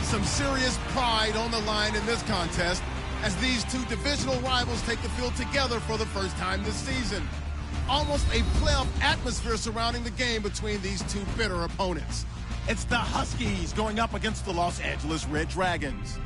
Some serious pride on the line in this contest as these two divisional rivals take the field together for the first time this season. Almost a playoff atmosphere surrounding the game between these two bitter opponents. It's the Huskies going up against the Los Angeles Red Dragons. With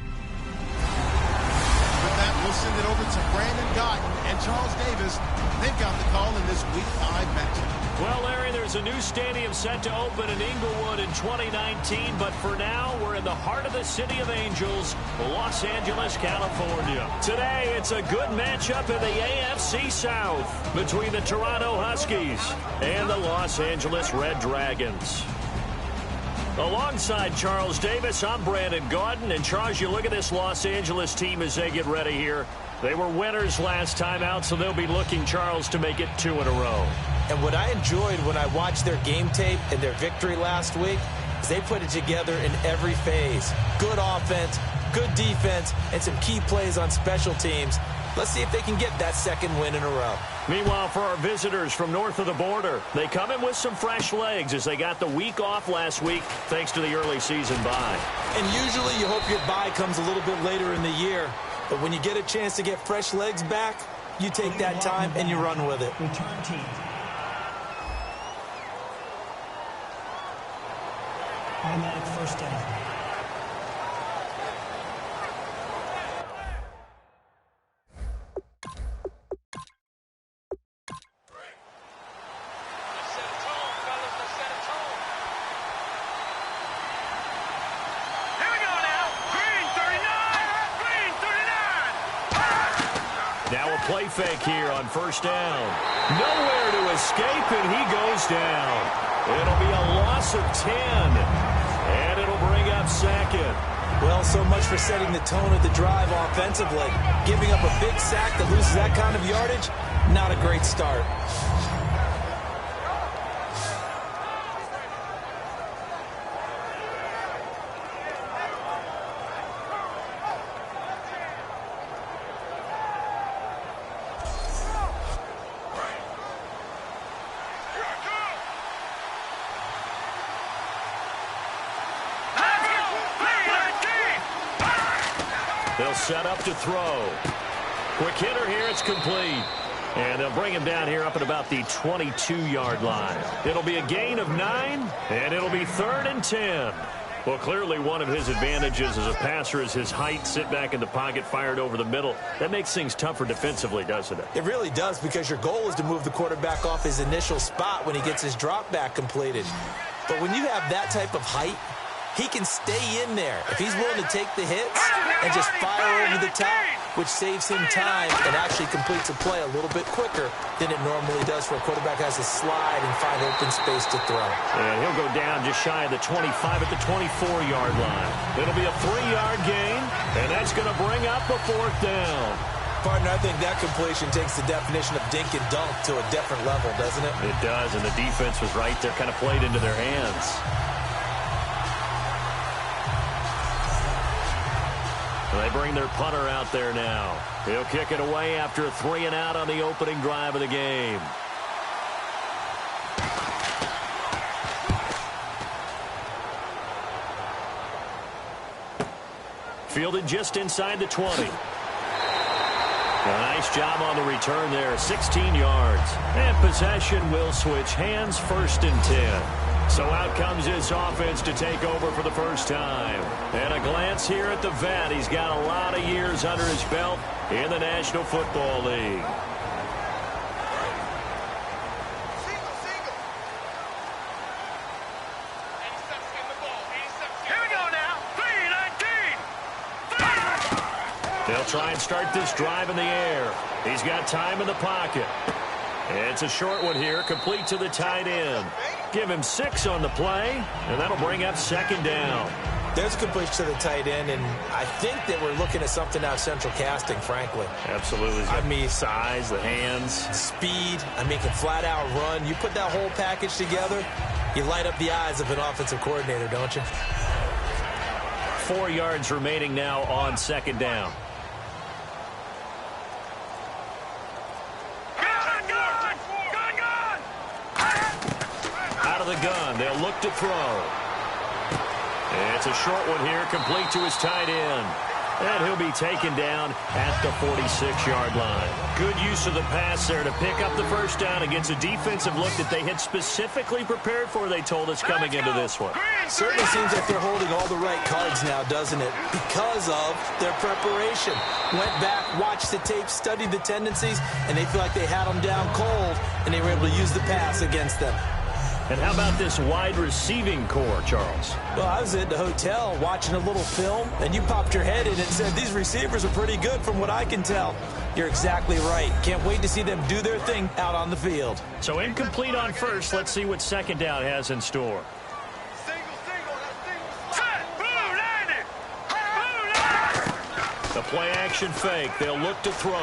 that, we'll send it over to Brandon Gotton and Charles Davis. They've got the call in this Week 5 matchup. Well, Larry, there's a new stadium set to open in Inglewood in 2019, but for now, we're in the heart of the City of Angels, Los Angeles, California. Today, it's a good matchup in the AFC South between the Toronto Huskies and the Los Angeles Red Dragons. Alongside Charles Davis, I'm Brandon Gordon. And Charles, you look at this Los Angeles team as they get ready here. They were winners last time out, so they'll be looking, Charles, to make it 2 in a row. And what I enjoyed when I watched their game tape and their victory last week is they put it together in every phase. Good offense, good defense, and some key plays on special teams. Let's see if they can get that second win in a row. Meanwhile, for our visitors from north of the border, they come in with some fresh legs as they got the week off last week thanks to the early season bye. And usually you hope your bye comes a little bit later in the year. But when you get a chance to get fresh legs back, you take that time and you run with it. Return team. Automatic first down. Now a play fake here on first down. Nowhere to escape, and he goes down. It'll be a loss of 10, and it'll bring up second. Well, so much for setting the tone of the drive offensively. Giving up a big sack that loses that kind of yardage, not a great start. They'll set up to throw. Quick hitter here, it's complete. And they'll bring him down here up at about the 22-yard line. It'll be a gain of 9, and it'll be 3rd and 10. Well, clearly one of his advantages as a passer is his height. Sit back in the pocket, fired over the middle. That makes things tougher defensively, doesn't it? It really does, because your goal is to move the quarterback off his initial spot when he gets his drop back completed. But when you have that type of height, he can stay in there if he's willing to take the hits and just fire over the top, which saves him time and actually completes a play a little bit quicker than it normally does for a quarterback who has to slide and find open space to throw. And he'll go down just shy of the 25 at the 24-yard line. It'll be a 3-yard gain, and that's going to bring up a 4th down. Partner, I think that completion takes the definition of dink and dunk to a different level, doesn't it? It does, and the defense was right there, kind of played into their hands. They bring their punter out there now. He'll kick it away after a 3-and-out on the opening drive of the game. Fielded just inside the 20. A nice job on the return there, 16 yards. And possession will switch hands, 1st and 10. So out comes this offense to take over for the first time. And a glance here at the vet. He's got a lot of years under his belt in the National Football League. Here we go now. 3-19. They'll try and start this drive in the air. He's got time in the pocket. It's a short one here, complete to the tight end. Give him 6 on the play, and that'll bring up 2nd down. There's a completion to the tight end, and I think that we're looking at something out of central casting, frankly. Absolutely. I mean, size, the hands. Speed. I mean, can flat out run. You put that whole package together, you light up the eyes of an offensive coordinator, don't you? 4 yards remaining now on 2nd down. Out of the gun, they'll look to throw. It's a short one here, complete to his tight end. And he'll be taken down at the 46-yard line. Good use of the pass there to pick up the first down against a defensive look that they had specifically prepared for, they told us, coming into this one. Certainly seems like they're holding all the right cards now, doesn't it? Because of their preparation. Went back, watched the tape, studied the tendencies, and they feel like they had them down cold, and they were able to use the pass against them. And how about this wide receiving core, Charles? Well, I was at the hotel watching a little film, and you popped your head in and said, these receivers are pretty good from what I can tell. You're exactly right. Can't wait to see them do their thing out on the field. So incomplete on first. Let's see what second down has in store. The play action fake. They'll look to throw.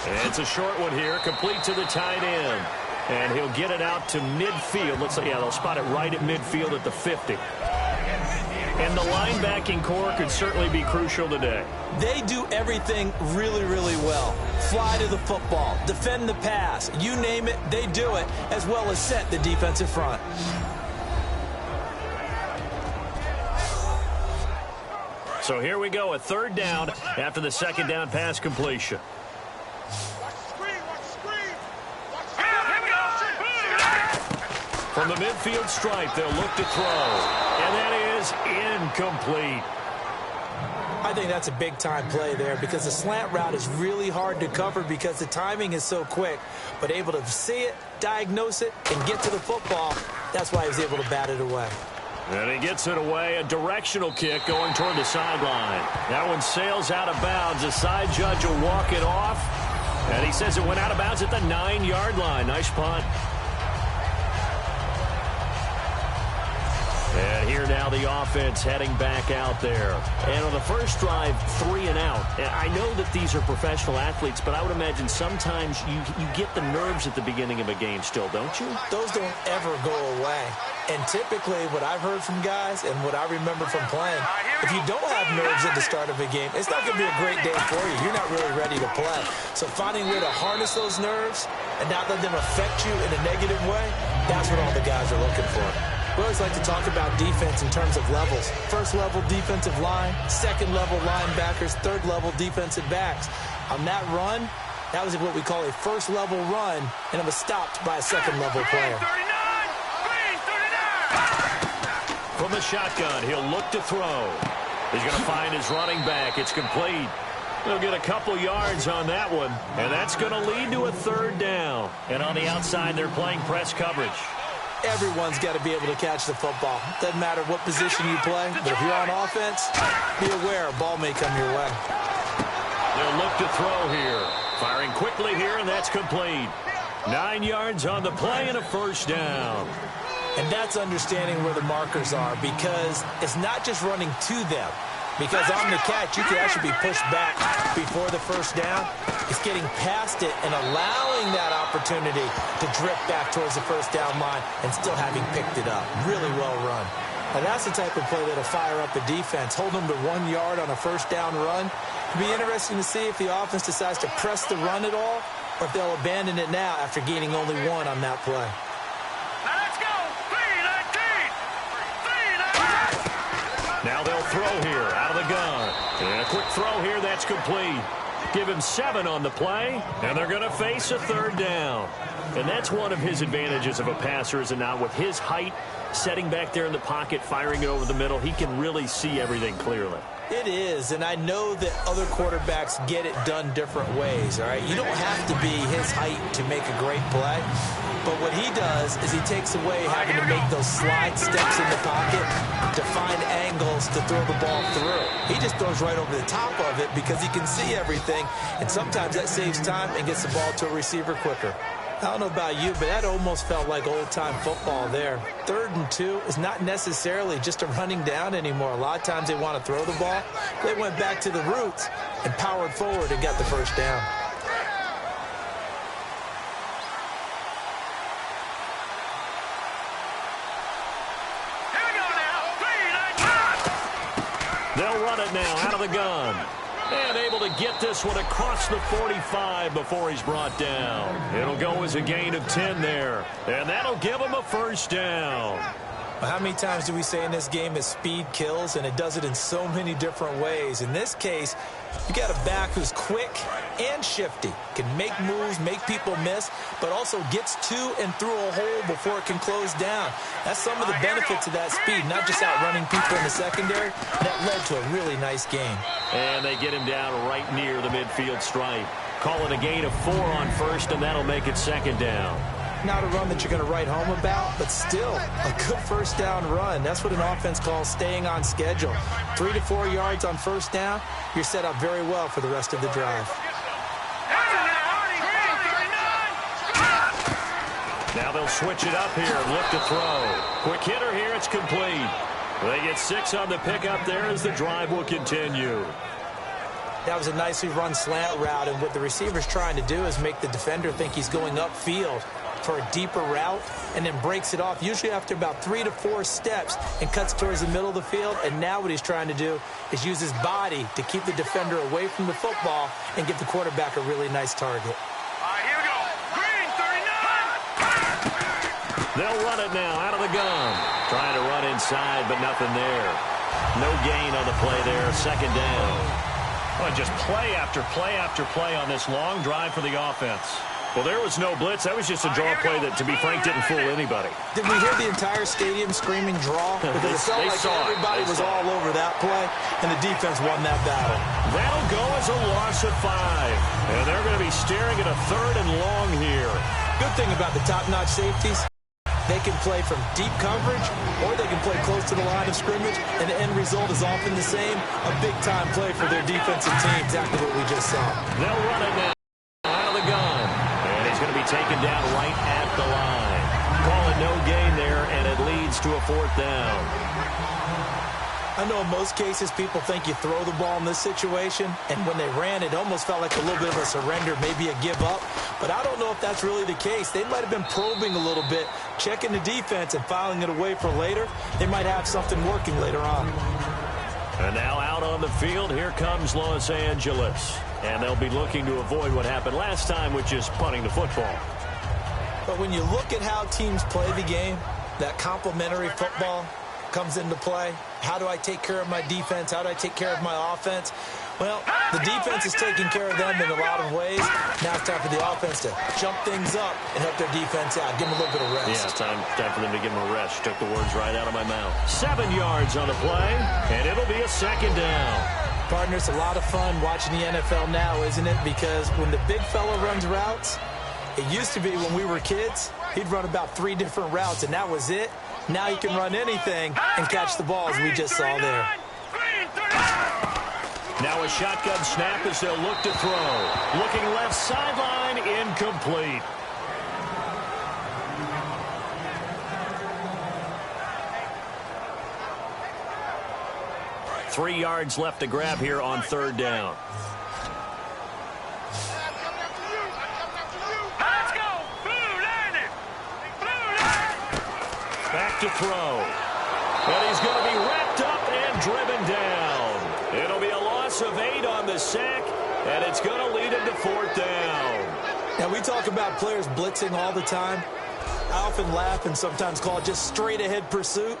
And it's a short one here, complete to the tight end. And he'll get it out to midfield. Let's say, yeah, they'll spot it right at midfield at the 50. And the linebacking core could certainly be crucial today. They do everything really, really well. Fly to the football, defend the pass, you name it, they do it, as well as set the defensive front. So here we go, a third down after the second down pass completion. From the midfield stripe, they'll look to throw. And that is incomplete. I think that's a big-time play there because the slant route is really hard to cover because the timing is so quick. But able to see it, diagnose it, and get to the football, that's why he was able to bat it away. And he gets it away, a directional kick going toward the sideline. That one sails out of bounds. The side judge will walk it off. And he says it went out of bounds at the 9-yard line. Nice punt. And here now the offense heading back out there. And on the first drive, 3 and out. And I know that these are professional athletes, but I would imagine sometimes you get the nerves at the beginning of a game still, don't you? Those don't ever go away. And typically what I've heard from guys and what I remember from playing, if you don't have nerves at the start of a game, it's not going to be a great day for you. You're not really ready to play. So finding a way to harness those nerves and not let them affect you in a negative way, that's what all the guys are looking for. We always like to talk about defense in terms of levels. First level defensive line, second level linebackers, third level defensive backs. On that run, that was what we call a first level run, and it was stopped by a second level player. From the shotgun, he'll look to throw. He's going to find his running back. It's complete. He'll get a couple yards on that one, and that's going to lead to a third down. And on the outside, they're playing press coverage. Everyone's got to be able to catch the football. Doesn't matter what position you play, but if you're on offense, be aware a ball may come your way. They'll look to throw here. Firing quickly here, and that's complete. 9 yards on the play and a first down. And that's understanding where the markers are because it's not just running to them. Because on the catch, you can actually be pushed back before the first down. It's getting past it and allowing that opportunity to drift back towards the first down line and still having picked it up. Really well run. And that's the type of play that'll fire up a defense. Hold them to 1 yard on a first down run. It'll be interesting to see if the offense decides to press the run at all or if they'll abandon it now after gaining only 1 on that play. Now they'll throw here out of the gun. And a quick throw here, that's complete. Give him 7 on the play, and they're going to face a third down. And that's one of his advantages of a passer, is it not? With his height, setting back there in the pocket, firing it over the middle, he can really see everything clearly. It is, and I know that other quarterbacks get it done different ways, all right? You don't have to be his height to make a great play. But what he does is he takes away having to make those slide steps in the pocket to find angles to throw the ball through. He just throws right over the top of it because he can see everything, and sometimes that saves time and gets the ball to a receiver quicker. I don't know about you, but that almost felt like old-time football there. 3rd and 2 is not necessarily just a running down anymore. A lot of times they want to throw the ball. They went back to the roots and powered forward and got the first down. They'll run it now out of the gun. And able to get this one across the 45 before he's brought down. It'll go as a gain of 10 there. And that'll give him a first down. Well, how many times do we say in this game that speed kills, and it does it in so many different ways? In this case, you got a back who's quick and shifty, can make moves, make people miss, but also gets to and through a hole before it can close down. That's some of the benefits of that speed, not just outrunning people in the secondary. That led to a really nice game. And they get him down right near the midfield stripe. Call it a gain of 4 on first, and that'll make it second down. Not a run that you're going to write home about, but still a good first down run. That's what an offense calls staying on schedule. 3 to 4 yards on first down, you're set up very well for the rest of the drive. Now they'll switch it up here and look to throw. Quick hitter here, it's complete. They get 6 on the pickup there as the drive will continue. That was a nicely run slant route, and what the receiver's trying to do is make the defender think he's going upfield for a deeper route, and then breaks it off, usually after about 3 to 4 steps, and cuts towards the middle of the field. And now what he's trying to do is use his body to keep the defender away from the football and give the quarterback a really nice target. All right, here we go. Green, 39. They'll run it now out of the gun. Trying to run inside, but nothing there. No gain on the play there. Second down. Well, just play after play after play on this long drive for the offense. Well, there was no blitz. That was just a draw play that, to be frank, didn't fool anybody. Did we hear the entire stadium screaming draw? Because it felt like everybody was all over that play, and the defense won that battle. That'll go as a loss of 5. And they're going to be staring at a 3rd and long here. Good thing about the top-notch safeties, they can play from deep coverage, or they can play close to the line of scrimmage, and the end result is often the same. A big-time play for their defensive team, exactly what we just saw. They'll run it now out of the gun. And he's going to be taken down right at the line. Call it no gain there, and it leads to a 4th down. I know in most cases people think you throw the ball in this situation, and when they ran, it almost felt like a little bit of a surrender, maybe a give up. But I don't know if that's really the case. They might have been probing a little bit, checking the defense and filing it away for later. They might have something working later on. And now out on the field, here comes Los Angeles. And they'll be looking to avoid what happened last time, which is punting the football. But when you look at how teams play the game, that complementary football comes into play. How do I take care of my defense? How do I take care of my offense? Well, the defense is taking care of them in a lot of ways. Now it's time for the offense to jump things up and help their defense out. Give them a little bit of rest. Yeah, it's time for them to give them a rest. You took the words right out of my mouth. 7 yards on the play, and it'll be a second down. Partner, it's a lot of fun watching the NFL now, isn't it? Because when the big fella runs routes, it used to be when we were kids, he'd run about 3 different routes, and that was it. Now he can run anything and catch the ball, as we just saw there. Now a shotgun snap as they'll look to throw. Looking left sideline, incomplete. Three yards left to grab here on 3rd down. Let's go. Blue line it. Blue line. Back to throw. And he's going to be wrapped up and driven down. It'll be a loss of 8 on the sack, and it's going to lead him to 4th down. Now, we talk about players blitzing all the time. I often laugh and sometimes call it just straight-ahead pursuit.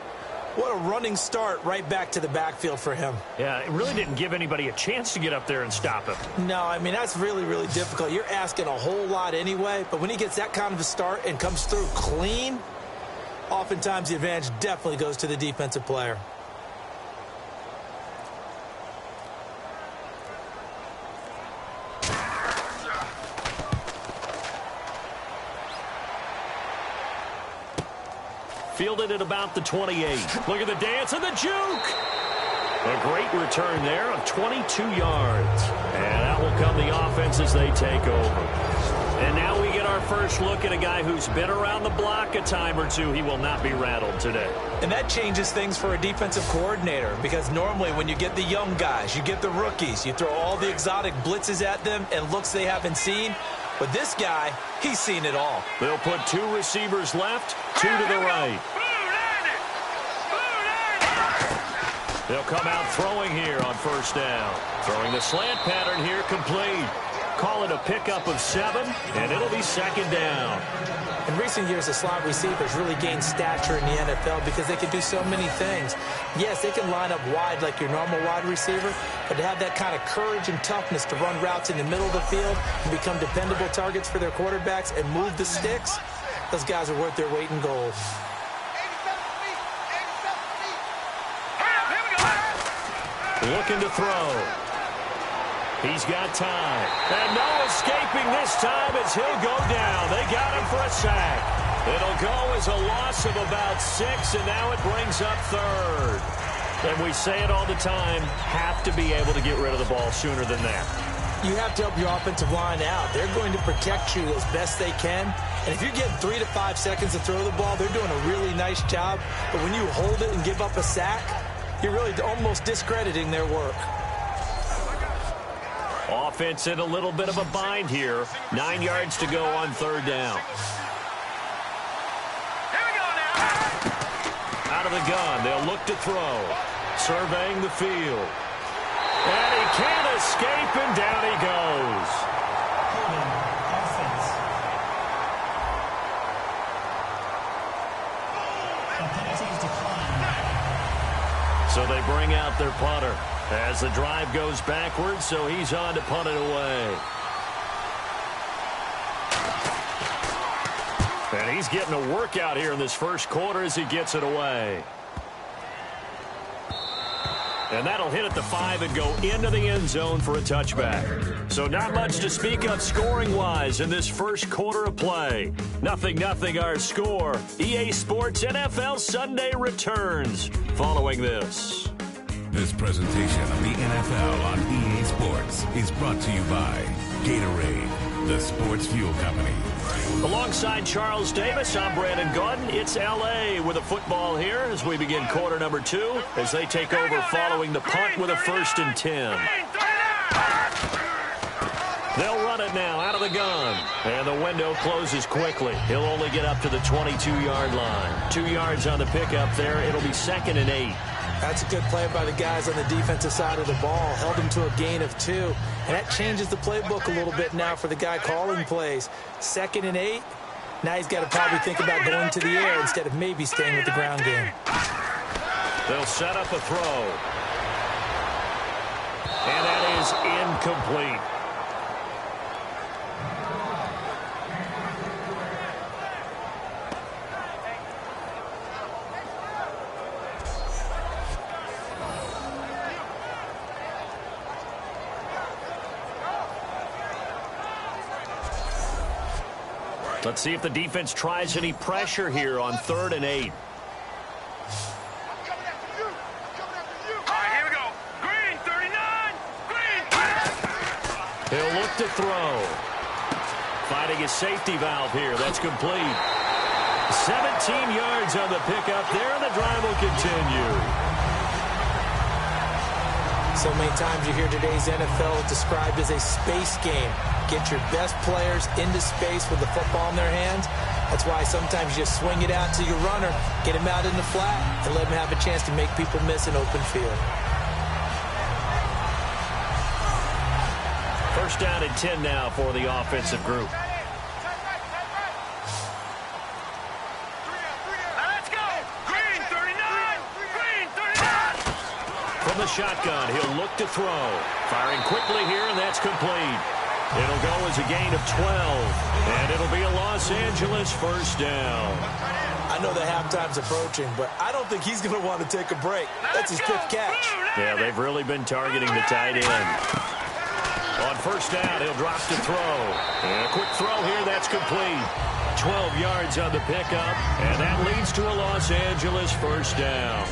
What a running start right back to the backfield for him. Yeah, it really didn't give anybody a chance to get up there and stop him. No, I mean, that's really, really difficult. You're asking a whole lot anyway, but when he gets that kind of a start and comes through clean, oftentimes the advantage definitely goes to the defensive player. Fielded at about the 28. Look at the dance and the juke. A great return there of 22 yards. And that will come the offense as they take over. And now we get our first look at a guy who's been around the block a time or two. He will not be rattled today. And that changes things for a defensive coordinator, because normally when you get the young guys, you get the rookies, you throw all the exotic blitzes at them and looks they haven't seen. But this guy, he's seen it all. They'll put 2 receivers left, 2 to the right. They'll come out throwing here on 1st down. Throwing the slant pattern here complete. Call it a pickup of 7, and it'll be second down. In recent years, the slot receivers really gained stature in the NFL because they can do so many things. Yes, they can line up wide like your normal wide receiver, but to have that kind of courage and toughness to run routes in the middle of the field and become dependable targets for their quarterbacks and move the sticks, those guys are worth their weight in gold. Looking to throw. He's got time. And no escaping this time as he'll go down. They got him for a sack. It'll go as a loss of about 6, and now it brings up third. And we say it all the time, have to be able to get rid of the ball sooner than that. You have to help your offensive line out. They're going to protect you as best they can. And if you're getting 3 to 5 seconds to throw the ball, they're doing a really nice job. But when you hold it and give up a sack, you're really almost discrediting their work. Offense in a little bit of a bind here. 9 yards to go on third down. Here we go now. Out of the gun, they'll look to throw. Surveying the field. And he can't escape, and down he goes. Offense. The penalty is declined. So they bring out their punter as the drive goes backwards, so he's on to punt it away. And he's getting a workout here in this first quarter as he gets it away. And that'll hit at the 5 and go into the end zone for a touchback. So not much to speak of scoring-wise in this first quarter of play. 0-0 our score. EA Sports NFL Sunday returns following this. This presentation of the NFL on EA Sports is brought to you by Gatorade, the sports fuel company. Alongside Charles Davis, I'm Brandon Gaudin. It's L.A. with a football here as we begin quarter number 2 as they take over following the punt with a 1st and 10. They'll run it now out of the gun. And the window closes quickly. He'll only get up to the 22-yard line. 2 yards on the pickup there. It'll be 2nd and 8. That's a good play by the guys on the defensive side of the ball. Held him to a gain of 2. And that changes the playbook a little bit now for the guy calling plays. 2nd and 8. Now he's got to probably think about going to the air instead of maybe staying with the ground game. They'll set up a throw. And that is incomplete. Let's see if the defense tries any pressure here on 3rd and 8. All right, here we go. Green, 39. Green. He'll look to throw. Finding his safety valve here. That's complete. 17 yards on the pickup there, and the drive will continue. So many times you hear today's NFL described as a space game. Get your best players into space with the football in their hands. That's why sometimes you just swing it out to your runner, get him out in the flat, and let him have a chance to make people miss an open field. 1st down and 10 now for the offensive group. Let's go. Green, 39. Green, 39. From the shotgun, he'll look to throw. Firing quickly here, and that's complete. It'll go as a gain of 12, and it'll be a Los Angeles 1st down. I know that halftime's approaching, but I don't think he's going to want to take a break. That's his 5th catch. Yeah, they've really been targeting the tight end. On 1st down, he'll drop to throw. And a quick throw here, that's complete. 12 yards on the pickup, and that leads to a Los Angeles 1st down.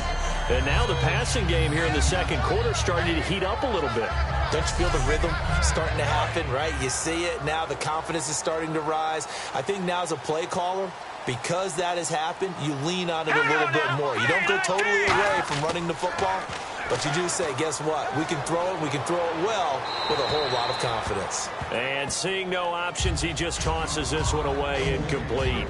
And now the passing game here in the 2nd quarter starting to heat up a little bit. Don't you feel the rhythm starting to happen, right? You see it. Now the confidence is starting to rise. I think now as a play caller, because that has happened, you lean on it a little bit more. You don't go totally away from running the football, but you do say, guess what? We can throw it. We can throw it well with a whole lot of confidence. And seeing no options, he just tosses this one away incomplete.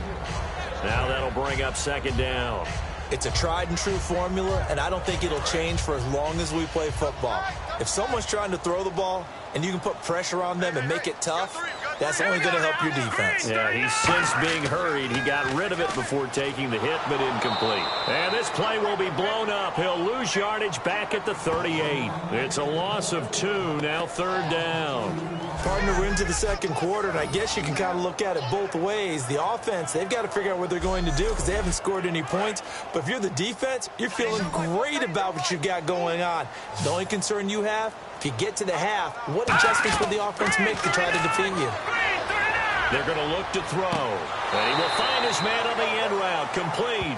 Now that'll bring up 2nd down. It's a tried-and-true formula, and I don't think it'll change for as long as we play football. If someone's trying to throw the ball and you can put pressure on them and make it tough, that's only going to help your defense. Yeah, he's since being hurried. He got rid of it before taking the hit, but incomplete. And this play will be blown up. He'll lose yardage back at the 38. It's a loss of 2, now 3rd down. Partner, we're into the second quarter, and I guess you can kind of look at it both ways. The offense, they've got to figure out what they're going to do because they haven't scored any points. But if you're the defense, you're feeling great about what you got going on. The only concern you have, if you get to the half, what adjustments will the offense make to try to defeat you? They're going to look to throw. And he will find his man on the end route. Complete.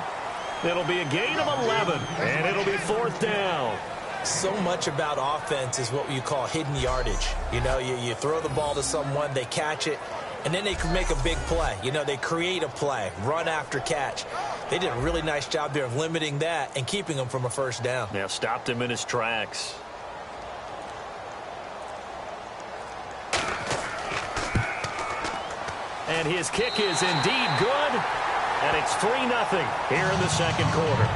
It'll be a gain of 11, and it'll be 4th down. So much about offense is what you call hidden yardage. You know, you throw the ball to someone, they catch it, and then they can make a big play. You know, they create a play, run after catch. They did a really nice job there of limiting that and keeping him from a 1st down. Yeah, stopped him in his tracks. And his kick is indeed good, and it's 3-0 here in the second quarter.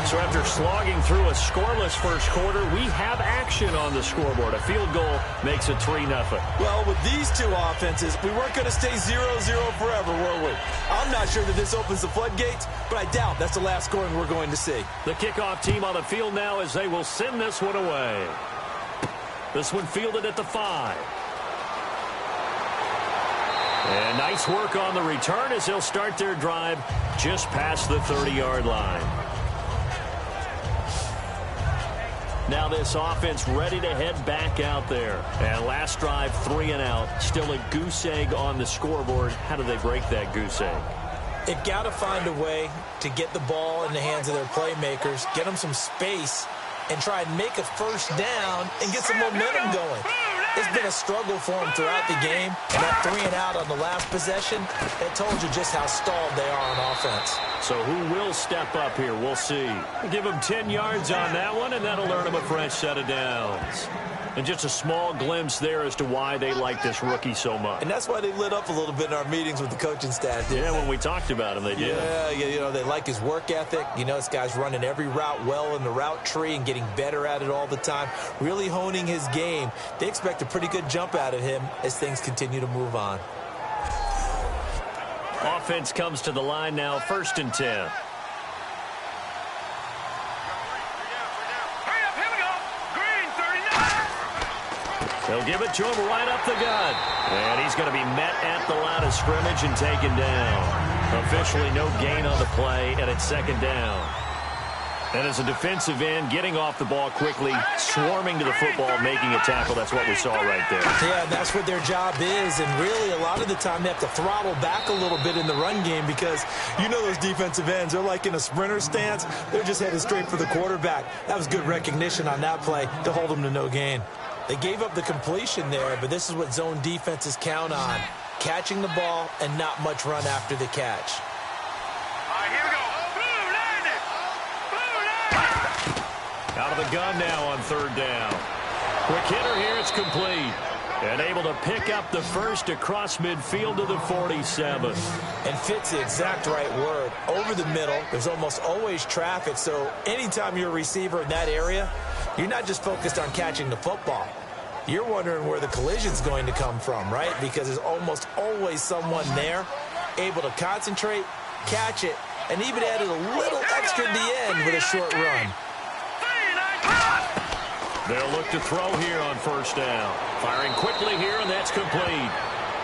So after slogging through a scoreless first quarter, we have action on the scoreboard. A field goal makes it 3-0. Well, with these two offenses, we weren't going to stay 0-0 forever, were we? I'm not sure that this opens the floodgates, but I doubt that's the last scoring we're going to see. The kickoff team on the field now as they will send this one away. This one fielded at the 5. And nice work on the return as they'll start their drive just past the 30-yard line. Now this offense ready to head back out there. And last drive, 3 and out. Still a goose egg on the scoreboard. How do they break that goose egg? They've got to find a way to get the ball in the hands of their playmakers, get them some space, and try and make a 1st down and get some momentum going. It's been a struggle for them throughout the game. And that 3 and out on the last possession, it told you just how stalled they are on offense. So who will step up here? We'll see. Give them 10 yards on that one, and that'll earn them a fresh set of downs. And just a small glimpse there as to why they like this rookie so much. And that's why they lit up a little bit in our meetings with the coaching staff. Yeah, when we talked about him, they did. Yeah, you know, they like his work ethic. You know, this guy's running every route well in the route tree and getting better at it all the time, really honing his game. They expect a pretty good jump out of him as things continue to move on. Offense comes to the line now, 1st and 10. They'll give it to him right up the gut. And he's going to be met at the line of scrimmage and taken down. Officially no gain on the play, and it's 2nd down. And as a defensive end, getting off the ball quickly, swarming to the football, making a tackle, that's what we saw right there. Yeah, that's what their job is. And really, a lot of the time, they have to throttle back a little bit in the run game because you know those defensive ends, they're like in a sprinter stance. They're just headed straight for the quarterback. That was good recognition on that play to hold them to no gain. They gave up the completion there, but this is what zone defenses count on. Catching the ball and not much run after the catch. All right, here we go. Blue landed. Blue landed. Out of the gun now on 3rd down. Quick hitter here, it's complete. And able to pick up the first across midfield to the 47. And fits the exact right word. Over the middle, there's almost always traffic, so anytime you're a receiver in that area, you're not just focused on catching the football. You're wondering where the collision's going to come from, right? Because there's almost always someone there able to concentrate, catch it, and even added a little extra at the end with a short run. They'll look to throw here on 1st down. Firing quickly here, and that's complete.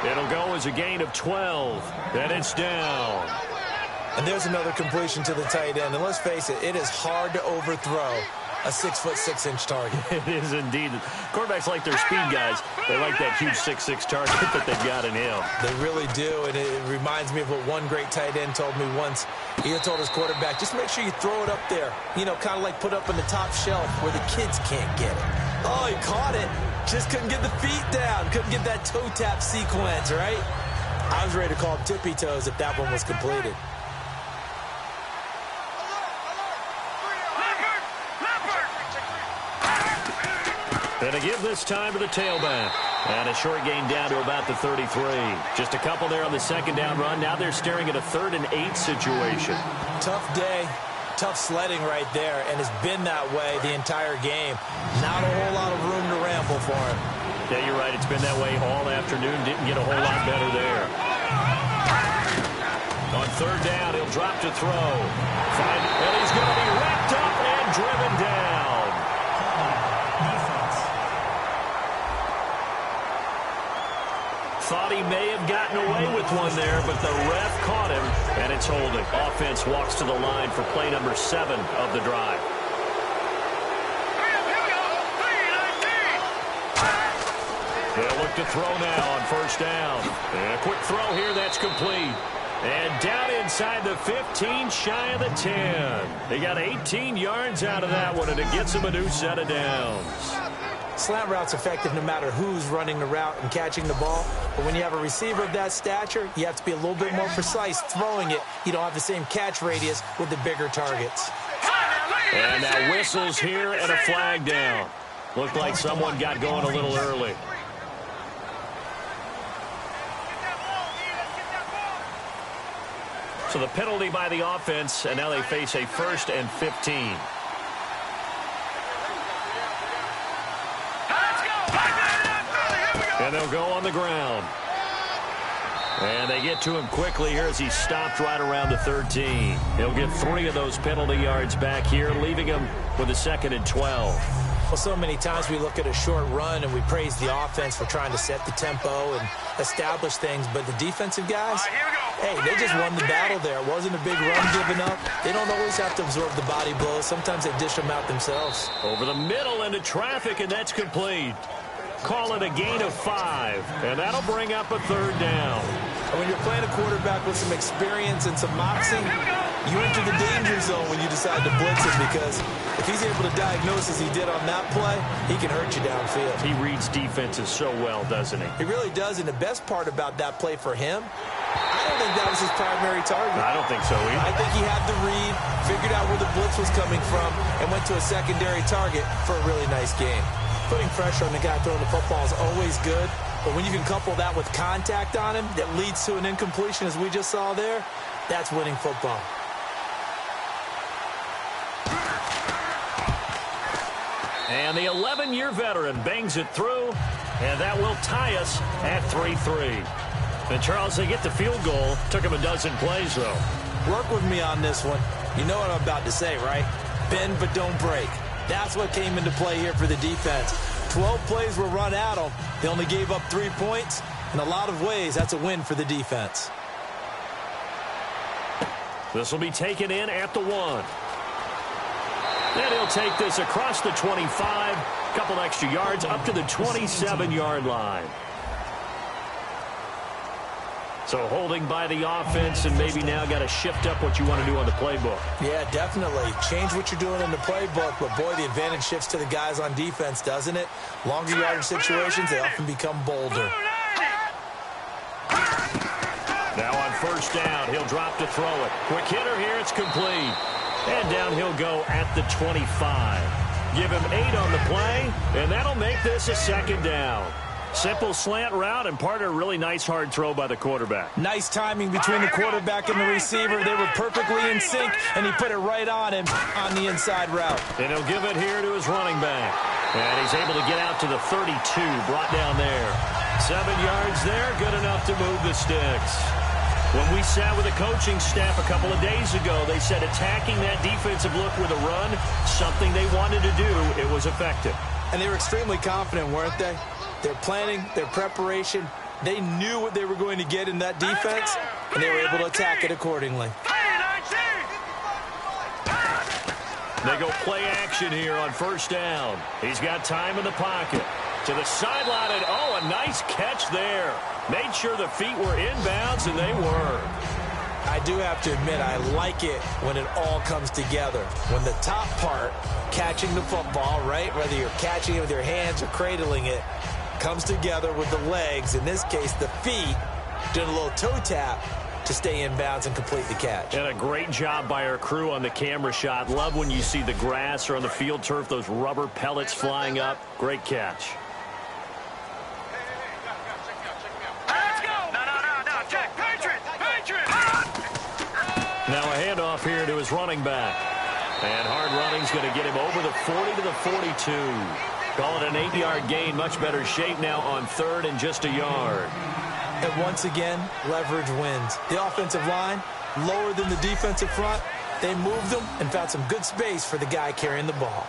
It'll go as a gain of 12. And it's down. And there's another completion to the tight end. And let's face it, it is hard to overthrow a 6'6" target. It is indeed. Quarterbacks like their speed guys. They like that huge 6'6" target that they've got in him. They really do, and it reminds me of what one great tight end told me once. He told his quarterback, just make sure you throw it up there. You know, kind of like put up on the top shelf where the kids can't get it. Oh, he caught it. Just couldn't get the feet down. Couldn't get that toe tap sequence, right? I was ready to call him tippy toes if that one was completed. And to give this time to the tailback. And a short gain down to about the 33. Just a couple there on the 2nd down run. Now they're staring at a 3rd and 8 situation. Tough day. tough sledding right there, and has been that way the entire game. Not a whole lot of room to ramble for him. Yeah, you're right. It's been that way all afternoon. Didn't get a whole lot better there. On third down, he'll drop to throw. And he's going to be wrapped up and driven down. Defense. Thought he may have gotten away with one there, but the ref caught him, and it's holding. Offense walks to the line for play number 7 of the drive. They'll look to throw now on first down. And a quick throw here, that's complete. And down inside the 15, shy of the 10. They got 18 yards out of that one, and it gets them a new set of downs. Slant route's effective no matter who's running the route and catching the ball. But when you have a receiver of that stature, you have to be a little bit more precise throwing it. You don't have the same catch radius with the bigger targets. And now whistles here and a flag down. Looked like someone got going a little early. So the penalty by the offense, and now they face a 1st and 15. And they'll go on the ground. And they get to him quickly here as he stopped right around the 13. He'll get 3 of those penalty yards back here, leaving him with a 2nd and 12. Well, so many times we look at a short run and we praise the offense for trying to set the tempo and establish things, but the defensive guys, hey, they just won the battle there. It wasn't a big run given up. They don't always have to absorb the body blows. Sometimes they dish them out themselves. Over the middle into traffic, and that's complete. Call it a gain of 5, and that'll bring up a 3rd down. And when you're playing a quarterback with some experience and some moxie, you enter the danger zone when you decide to blitz him, because if he's able to diagnose as he did on that play, he can hurt you downfield. He reads defenses so well, doesn't he? He really does, and the best part about that play for him, I don't think that was his primary target. I don't think so either. I think he had the read, figured out where the blitz was coming from, and went to a secondary target for a really nice game. Putting pressure on the guy throwing the football is always good, but when you can couple that with contact on him that leads to an incompletion, as we just saw there, that's winning football. And the 11-year veteran bangs it through, and that will tie us at 3-3. And Charles, they get the field goal. Took him a dozen plays, though. Work with me on this one. You know what I'm about to say, right? Bend but don't break. That's what came into play here for the defense. 12 plays were run at them. They only gave up 3 points. In a lot of ways, that's a win for the defense. This will be taken in at the 1. And he'll take this across the 25. Couple extra yards up to the 27-yard line. So holding by the offense, and maybe now got to shift up what you want to do on the playbook. Yeah, definitely. Change what you're doing in the playbook, but boy, the advantage shifts to the guys on defense, doesn't it? Longer yardage situations, they often become bolder. Now on first down, he'll drop to throw it. Quick hitter here, it's complete. And down he'll go at the 25. Give him 8 on the play, and that'll make this a 2nd down. Simple slant route and part of a really nice hard throw by the quarterback. Nice timing between the quarterback and the receiver. They were perfectly in sync, and he put it right on him on the inside route. And he'll give it here to his running back. And he's able to get out to the 32, brought down there. 7 yards there, good enough to move the sticks. When we sat with the coaching staff a couple of days ago, they said attacking that defensive look with a run, something they wanted to do, it was effective. And they were extremely confident, weren't they? Their planning, their preparation, they knew what they were going to get in that defense, and they were able to attack it accordingly. They go play action here on first down. He's got time in the pocket. To the sideline, and oh, a nice catch there. Made sure the feet were inbounds, and they were. I do have to admit, I like it when it all comes together. When the top part, catching the football, right, whether you're catching it with your hands or cradling it, comes together with the legs, in this case the feet, doing a little toe tap to stay in bounds and complete the catch. And a great job by our crew on the camera shot. Love when you see the grass or on the field turf, those rubber pellets flying up. Great catch. Now a handoff here to his running back. And hard running's going to get him over the 40 to the 42. Call it an 8-yard gain. Much better shape now on third and just a yard. And once again, leverage wins. The offensive line, lower than the defensive front. They moved them and found some good space for the guy carrying the ball.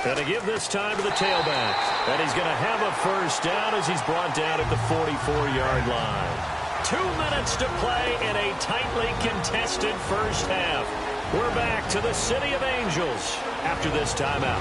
Going to give this time to the tailback. And he's going to have a first down as he's brought down at the 44-yard line. 2 minutes to play in a tightly contested first half. We're back to the City of Angels after this timeout.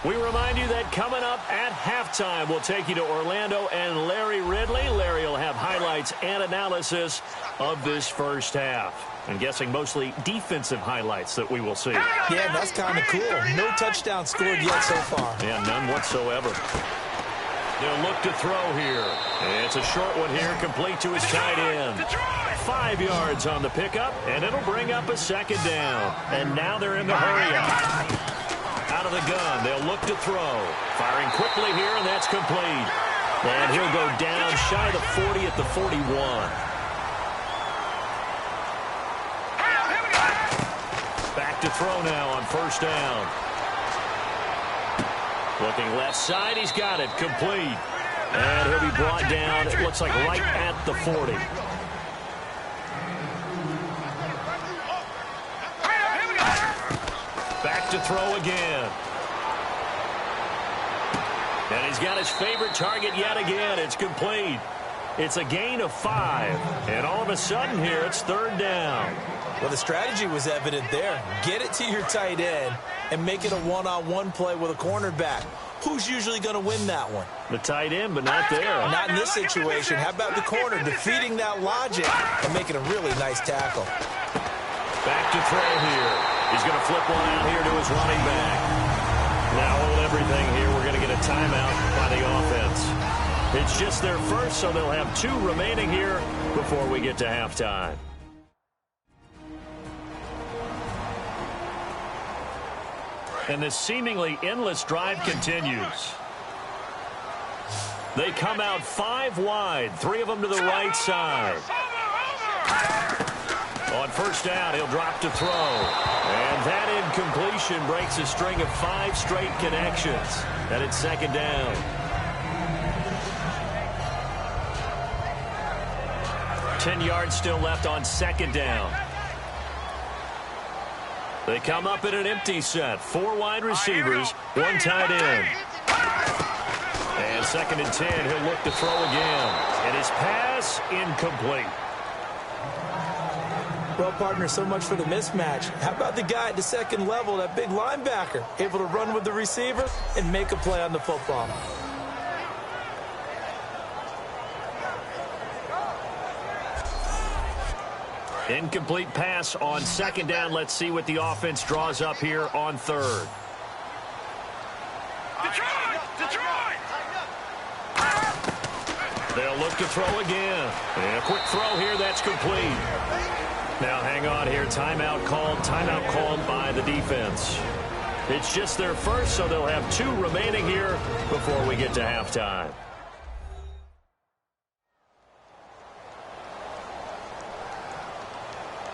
We remind you that coming up at halftime, we'll take you to Orlando and Larry Ridley. Larry will have highlights and analysis of this first half. I'm guessing mostly defensive highlights that we will see. Yeah, that's kind of cool. No touchdown scored yet so far. Yeah, none whatsoever. They'll look to throw here. It's a short one here, complete to his tight end. 5 yards on the pickup, and it'll bring up a second down. And now they're in the hurry-up. Out of the gun, they'll look to throw. Firing quickly here, and that's complete. And he'll go down shy of the 40 at the 41. Back to throw now on first down. Looking left side, he's got it, complete. And he'll be brought down, it looks like right at the 40. Back to throw again. And he's got his favorite target yet again. It's complete. It's a gain of 5. And all of a sudden here, it's third down. Well, the strategy was evident there. Get it to your tight end and make it a one-on-one play with a cornerback. Who's usually going to win that one? The tight end, but not there. Not in this situation. How about the corner defeating that logic and making a really nice tackle? Back to throw here. He's going to flip one out here to his running back. Now hold everything here. We're going to get a timeout by the offense. It's just their first, so they'll have 2 remaining here before we get to halftime. And this seemingly endless drive continues. They come out 5 wide, 3 of them to the right side. On first down, he'll drop to throw. And that incompletion breaks a string of 5 straight connections. And it's second down. $10 yards still left on second down. They come up in an empty set. 4 wide receivers, 1 tight end. And second and 10, he'll look to throw again. And his pass incomplete. Well, partner, so much for the mismatch. How about the guy at the second level, that big linebacker, able to run with the receiver and make a play on the football? Incomplete pass on second down. Let's see what the offense draws up here on third. Detroit! They'll look to throw again. And a quick throw here. That's complete. Now hang on here. Timeout called by the defense. It's just their first, so they'll have 2 remaining here before we get to halftime.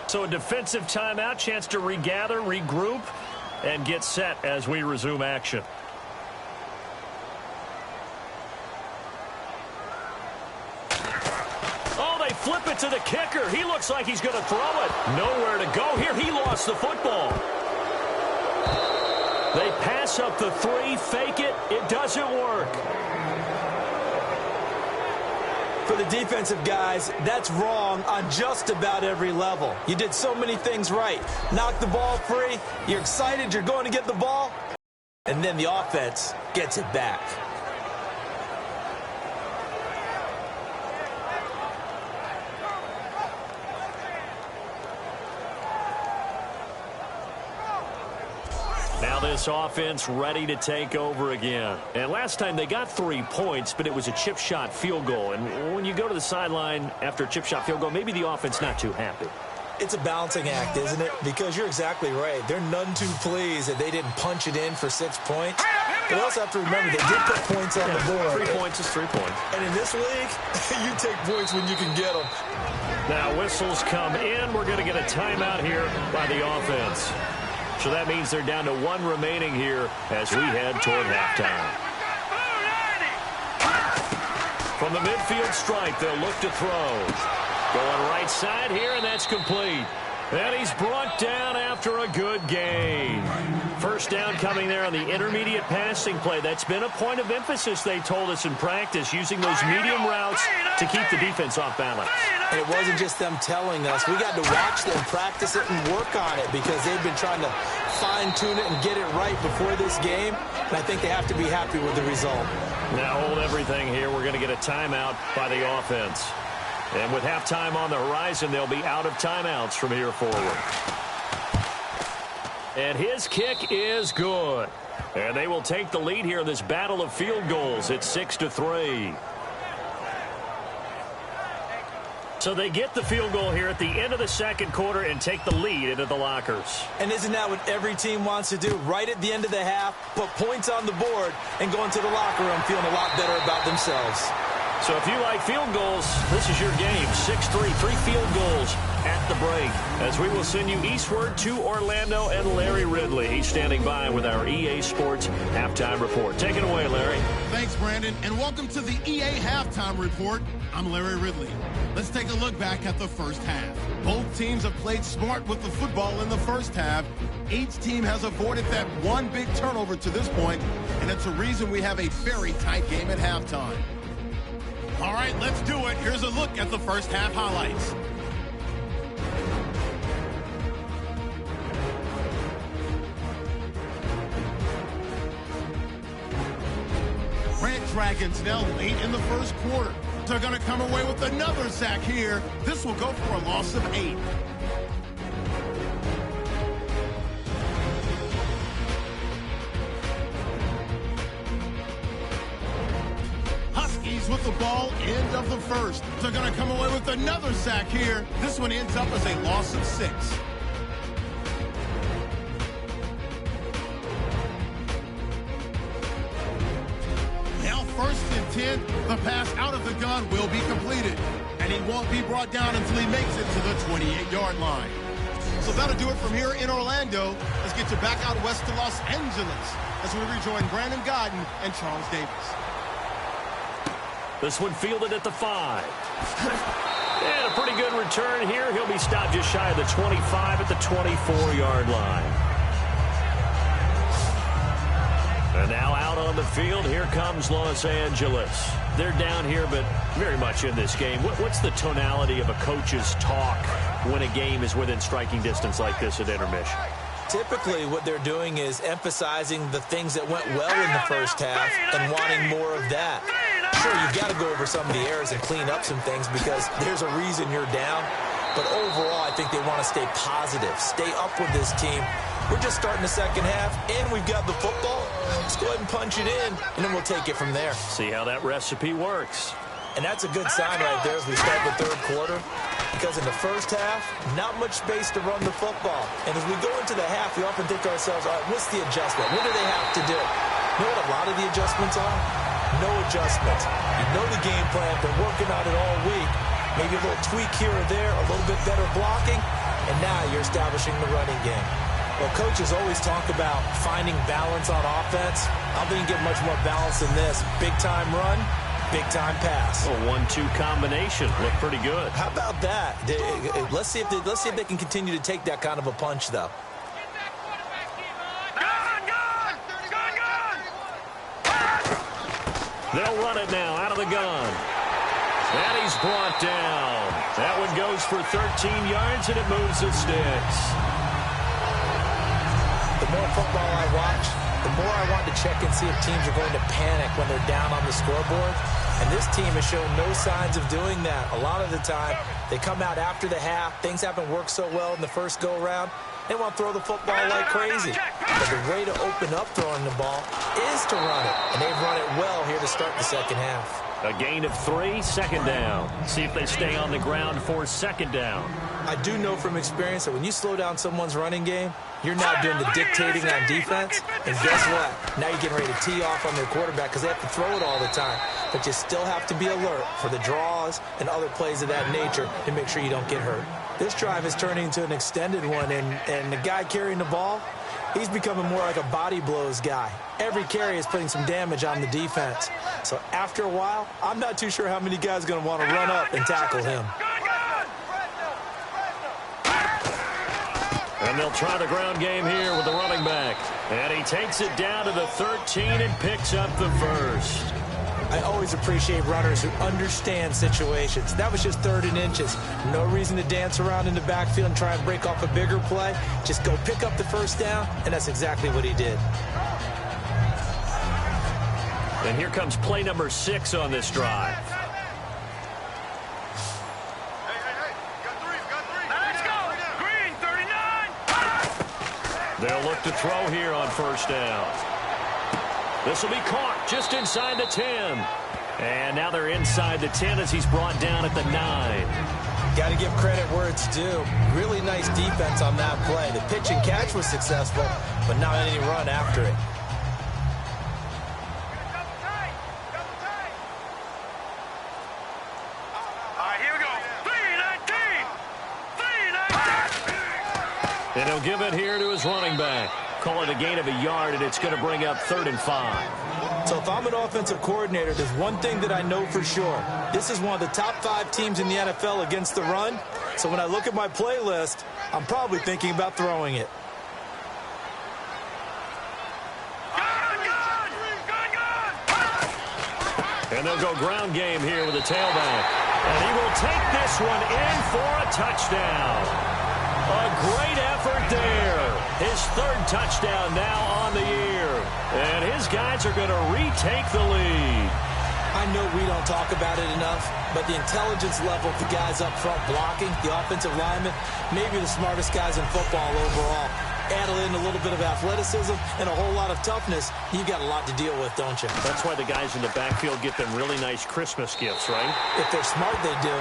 So a defensive timeout, chance to regather, regroup, and get set as we resume action. Oh, they flip it to the kicker. He looks like he's going to throw it. Nowhere to go here. He lost the football. They pass up the 3, fake it. It doesn't work. For the defensive guys, that's wrong on just about every level. You did so many things right. Knock the ball free. You're excited you're going to get the ball. And then the offense gets it back. Now this offense ready to take over again. And last time they got 3 points, but it was a chip shot field goal. And when you go to the sideline after a chip shot field goal, maybe the offense not too happy. It's a balancing act, isn't it? Because you're exactly right. They're none too pleased that they didn't punch it in for 6 points. But also have to remember, they did put points on the board. 3 points is 3 points. And in this league, you take points when you can get them. Now whistles come in. We're going to get a timeout here by the offense. So that means they're down to 1 remaining here as we head toward halftime. From the midfield stripe, they'll look to throw. Going right side here, and that's complete. And he's brought down after a good gain. First down coming there on the intermediate passing play. That's been a point of emphasis, they told us in practice, using those medium routes to keep the defense off balance. And it wasn't just them telling us. We got to watch them practice it and work on it because they've been trying to fine-tune it and get it right before this game. And I think they have to be happy with the result. Now hold everything here. We're going to get a timeout by the offense. And with halftime on the horizon, they'll be out of timeouts from here forward. And his kick is good. And they will take the lead here in this battle of field goals. It's 6-3. So they get the field goal here at the end of the second quarter and take the lead into the lockers. And isn't that what every team wants to do? Right at the end of the half, put points on the board, and go into the locker room feeling a lot better about themselves. So if you like field goals, this is your game. 6-3, 3 field goals at the break. As we will send you eastward to Orlando and Larry Ridley. He's standing by with our EA Sports Halftime Report. Take it away, Larry. Thanks, Brandon, and welcome to the EA Halftime Report. I'm Larry Ridley. Let's take a look back at the first half. Both teams have played smart with the football in the first half. Each team has avoided that one big turnover to this point, and it's a reason we have a very tight game at halftime. All right, let's do it. Here's a look at the first half highlights. Red Dragons now late in the first quarter. They're going to come away with another sack here. This will go for a loss of 8. Huskies with the ball, end of the first. They're going to come away with another sack here. This one ends up as a loss of 6. Now 1st and 10, the pass out of the gun will be completed. And he won't be brought down until he makes it to the 28-yard line. So that'll do it from here in Orlando. Let's get you back out west to Los Angeles as we rejoin Brandon Godden and Charles Davis. This one fielded at the 5. And a pretty good return here. He'll be stopped just shy of the 25 at the 24-yard line. And now out on the field, here comes Los Angeles. They're down here, but very much in this game. What's the tonality of a coach's talk when a game is within striking distance like this at intermission? Typically, what they're doing is emphasizing the things that went well in the first half and wanting more of that. Sure, you've got to go over some of the errors and clean up some things because there's a reason you're down. But overall, I think they want to stay positive, stay up with this team. We're just starting the second half, and we've got the football. Let's go ahead and punch it in, and then we'll take it from there. See how that recipe works. And that's a good sign right there as we start the third quarter. Because in the first half, not much space to run the football. And as we go into the half, we often think to ourselves, all right, what's the adjustment? What do they have to do? You know what a lot of the adjustments are? No adjustments. You know the game plan, been working on it all week. Maybe a little tweak here or there, a little bit better blocking, and now you're establishing the running game. Well, coaches always talk about finding balance on offense. I don't think you get much more balance than this. Big-time run, big-time pass. A 1-2 combination. Look pretty good. How about that? Let's see if they can continue to take that kind of a punch, though. They'll run it now out of the gun. And he's brought down. That one goes for 13 yards, and it moves the sticks. The more football I watch, the more I want to check and see if teams are going to panic when they're down on the scoreboard. And this team has shown no signs of doing that. A lot of the time, they come out after the half. Things haven't worked so well in the first go-around. They want to throw the football like crazy. But the way to open up throwing the ball is to run it. And they've run it well here to start the second half. A gain of 3, second down. See if they stay on the ground for second down. I do know from experience that when you slow down someone's running game, you're now doing the dictating on defense. And guess what? Now you're getting ready to tee off on their quarterback because they have to throw it all the time. But you still have to be alert for the draws and other plays of that nature to make sure you don't get hurt. This drive is turning into an extended one, and the guy carrying the ball, he's becoming more like a body blows guy. Every carry is putting some damage on the defense. So after a while, I'm not too sure how many guys are going to want to run up and tackle him. And they'll try the ground game here with the running back. And he takes it down to the 13 and picks up the first. I always appreciate runners who understand situations. That was just 3rd and inches. No reason to dance around in the backfield and try and break off a bigger play. Just go pick up the first down, and that's exactly what he did. And here comes play number 6 on this drive. Let's go. Green, 39. They'll look to throw here on first down. This will be caught just inside the 10. And now they're inside the 10 as he's brought down at the 9. Got to give credit where it's due. Really nice defense on that play. The pitch and catch was successful, but not any run after it. Here we go. 3-19. 3-19. And he'll give it here to his running back. Call it a gain of a yard, and it's going to bring up 3rd and 5. So if I'm an offensive coordinator, there's one thing that I know for sure. This is one of the top 5 teams in the NFL against the run. So when I look at my playlist, I'm probably thinking about throwing it. And they'll go ground game here with a tailback. And he will take this one in for a touchdown. A great effort there. His 3rd touchdown now on the year. And his guys are going to retake the lead. I know we don't talk about it enough, but the intelligence level of the guys up front blocking, the offensive linemen, maybe the smartest guys in football overall. Add in a little bit of athleticism and a whole lot of toughness, you've got a lot to deal with, don't you? That's why the guys in the backfield get them really nice Christmas gifts, right? If they're smart, they do.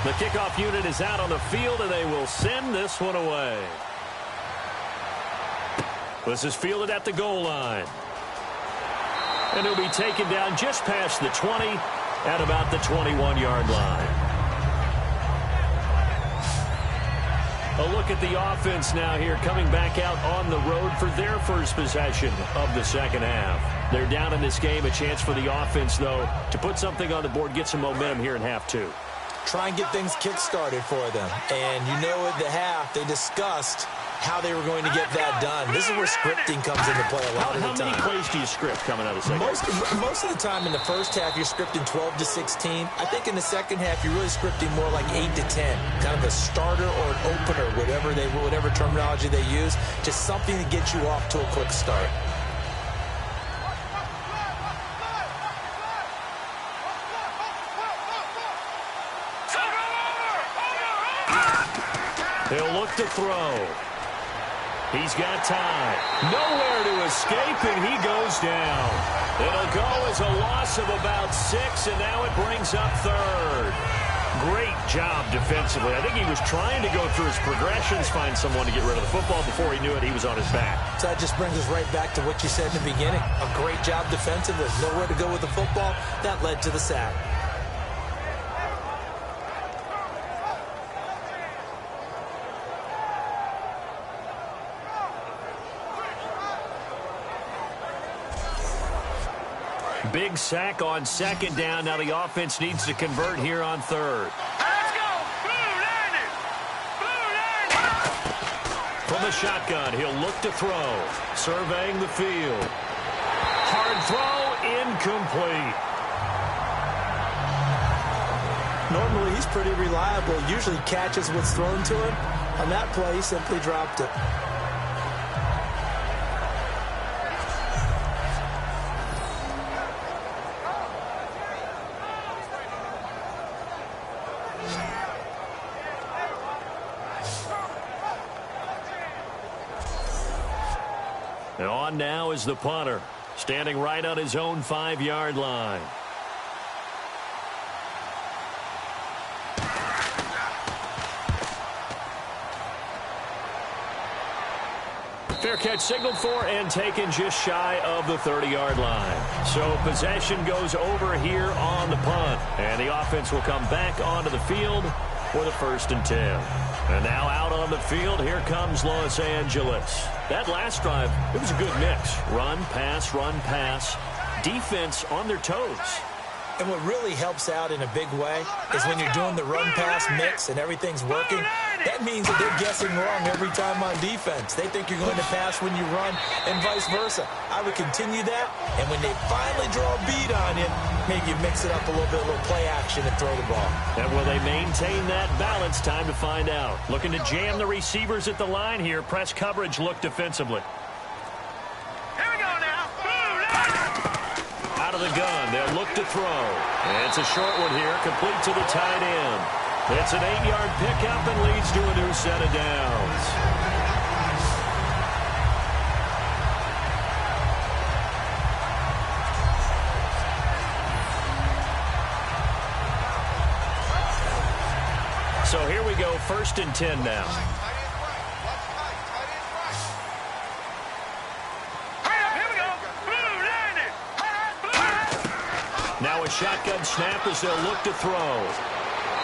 The kickoff unit is out on the field, and they will send this one away. This is fielded at the goal line. And he'll be taken down just past the 20 at about the 21-yard line. A look at the offense now here, coming back out on the road for their first possession of the second half. They're down in this game. A chance for the offense, though, to put something on the board, get some momentum here in half 2. Try and get things kick-started for them. And you know at the half, they discussed how they were going to get that done. This is where scripting comes into play a lot of the time. How many plays do you script coming out of the second half? Most of the time in the first half, you're scripting 12 to 16. I think in the second half, you're really scripting more like 8 to 10. Kind of a starter or an opener, whatever terminology they use. Just something to get you off to a quick start. He'll look to throw. He's got time. Nowhere to escape, and he goes down. It'll go as a loss of about 6, and now it brings up 3rd. Great job defensively. I think he was trying to go through his progressions, find someone to get rid of the football. Before he knew it, he was on his back. So that just brings us right back to what you said in the beginning. A great job defensively. Nowhere to go with the football. That led to the sack. Big sack on second down. Now the offense needs to convert here on 3rd. Let's go. Blue 90. Blue 90. From the shotgun, he'll look to throw. Surveying the field. Hard throw, incomplete. Normally, he's pretty reliable. Usually catches what's thrown to him. On that play, he simply dropped it. And on now is the punter, standing right on his own 5-yard line. Fair catch signaled for and taken just shy of the 30-yard line. So possession goes over here on the punt. And the offense will come back onto the field for the 1st and 10. And now out on the field, here comes Los Angeles. That last drive, it was a good mix. Run, pass, defense on their toes. And what really helps out in a big way is when you're doing the run-pass mix and everything's working, that means that they're guessing wrong every time on defense. They think you're going to pass when you run and vice versa. I would continue that, and when they finally draw a beat on you, maybe you mix it up a little bit, a little play action and throw the ball. And will they maintain that balance? Time to find out. Looking to jam the receivers at the line here. Press coverage look defensively. Here we go now. Out of the gun, they'll look to throw. And it's a short one here, complete to the tight end. It's an 8-yard pickup and leads to a new set of downs. So here we go, 1st and 10 now. Now a shotgun snap as they'll look to throw.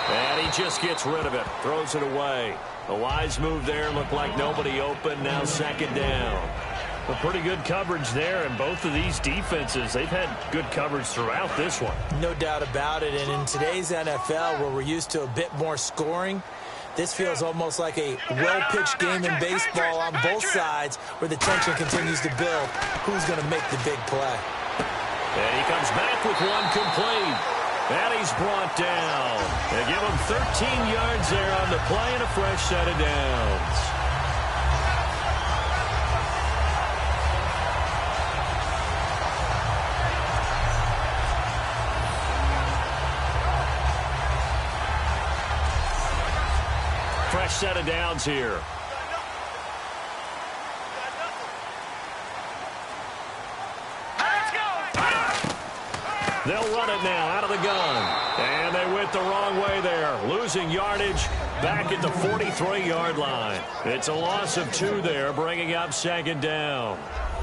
And he just gets rid of it, throws it away. A wise move there, looked like nobody open, now 2nd down. Well, pretty good coverage there, and both of these defenses, they've had good coverage throughout this one. No doubt about it, and in today's NFL, where we're used to a bit more scoring, this feels almost like a well-pitched game in baseball on both sides where the tension continues to build. Who's going to make the big play? And he comes back with one complete. And he's brought down. They give him 13 yards there on the play and a fresh set of downs. Fresh set of downs here. They'll run it now out of the gun. And they went the wrong way there. Losing yardage back at the 43-yard line. It's a loss of 2 there, bringing up 2nd down.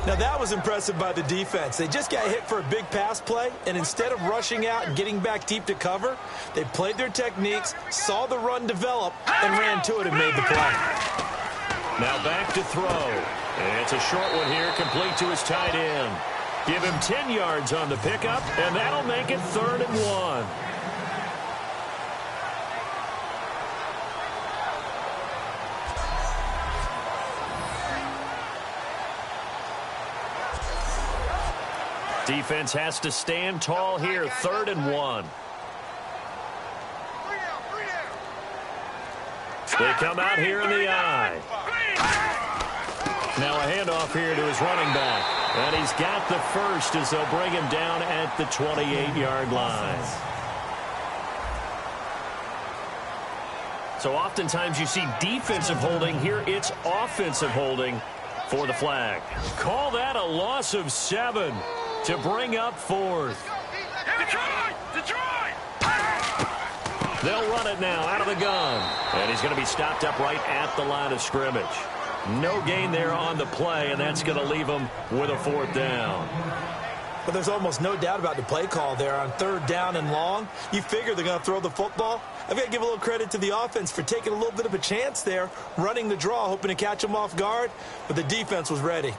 Now that was impressive by the defense. They just got hit for a big pass play, and instead of rushing out and getting back deep to cover, they played their techniques, saw the run develop, and ran to it and made the play. Now back to throw. And it's a short one here, complete to his tight end. Give him 10 yards on the pickup, and that'll make it 3rd and 1. Defense has to stand tall here, 3rd and 1. They come out here in the eye. Now a handoff here to his running back. And he's got the first as they'll bring him down at the 28-yard line. So oftentimes you see defensive holding. Here it's offensive holding for the flag. Call that a loss of 7 to bring up 4th. Detroit! They'll run it now out of the gun. And he's going to be stopped up right at the line of scrimmage. No gain there on the play, and that's going to leave him with a 4th down. But there's almost no doubt about the play call there on 3rd down and long. You figure they're going to throw the football. I've got to give a little credit to the offense for taking a little bit of a chance there, running the draw, hoping to catch them off guard, but the defense was ready.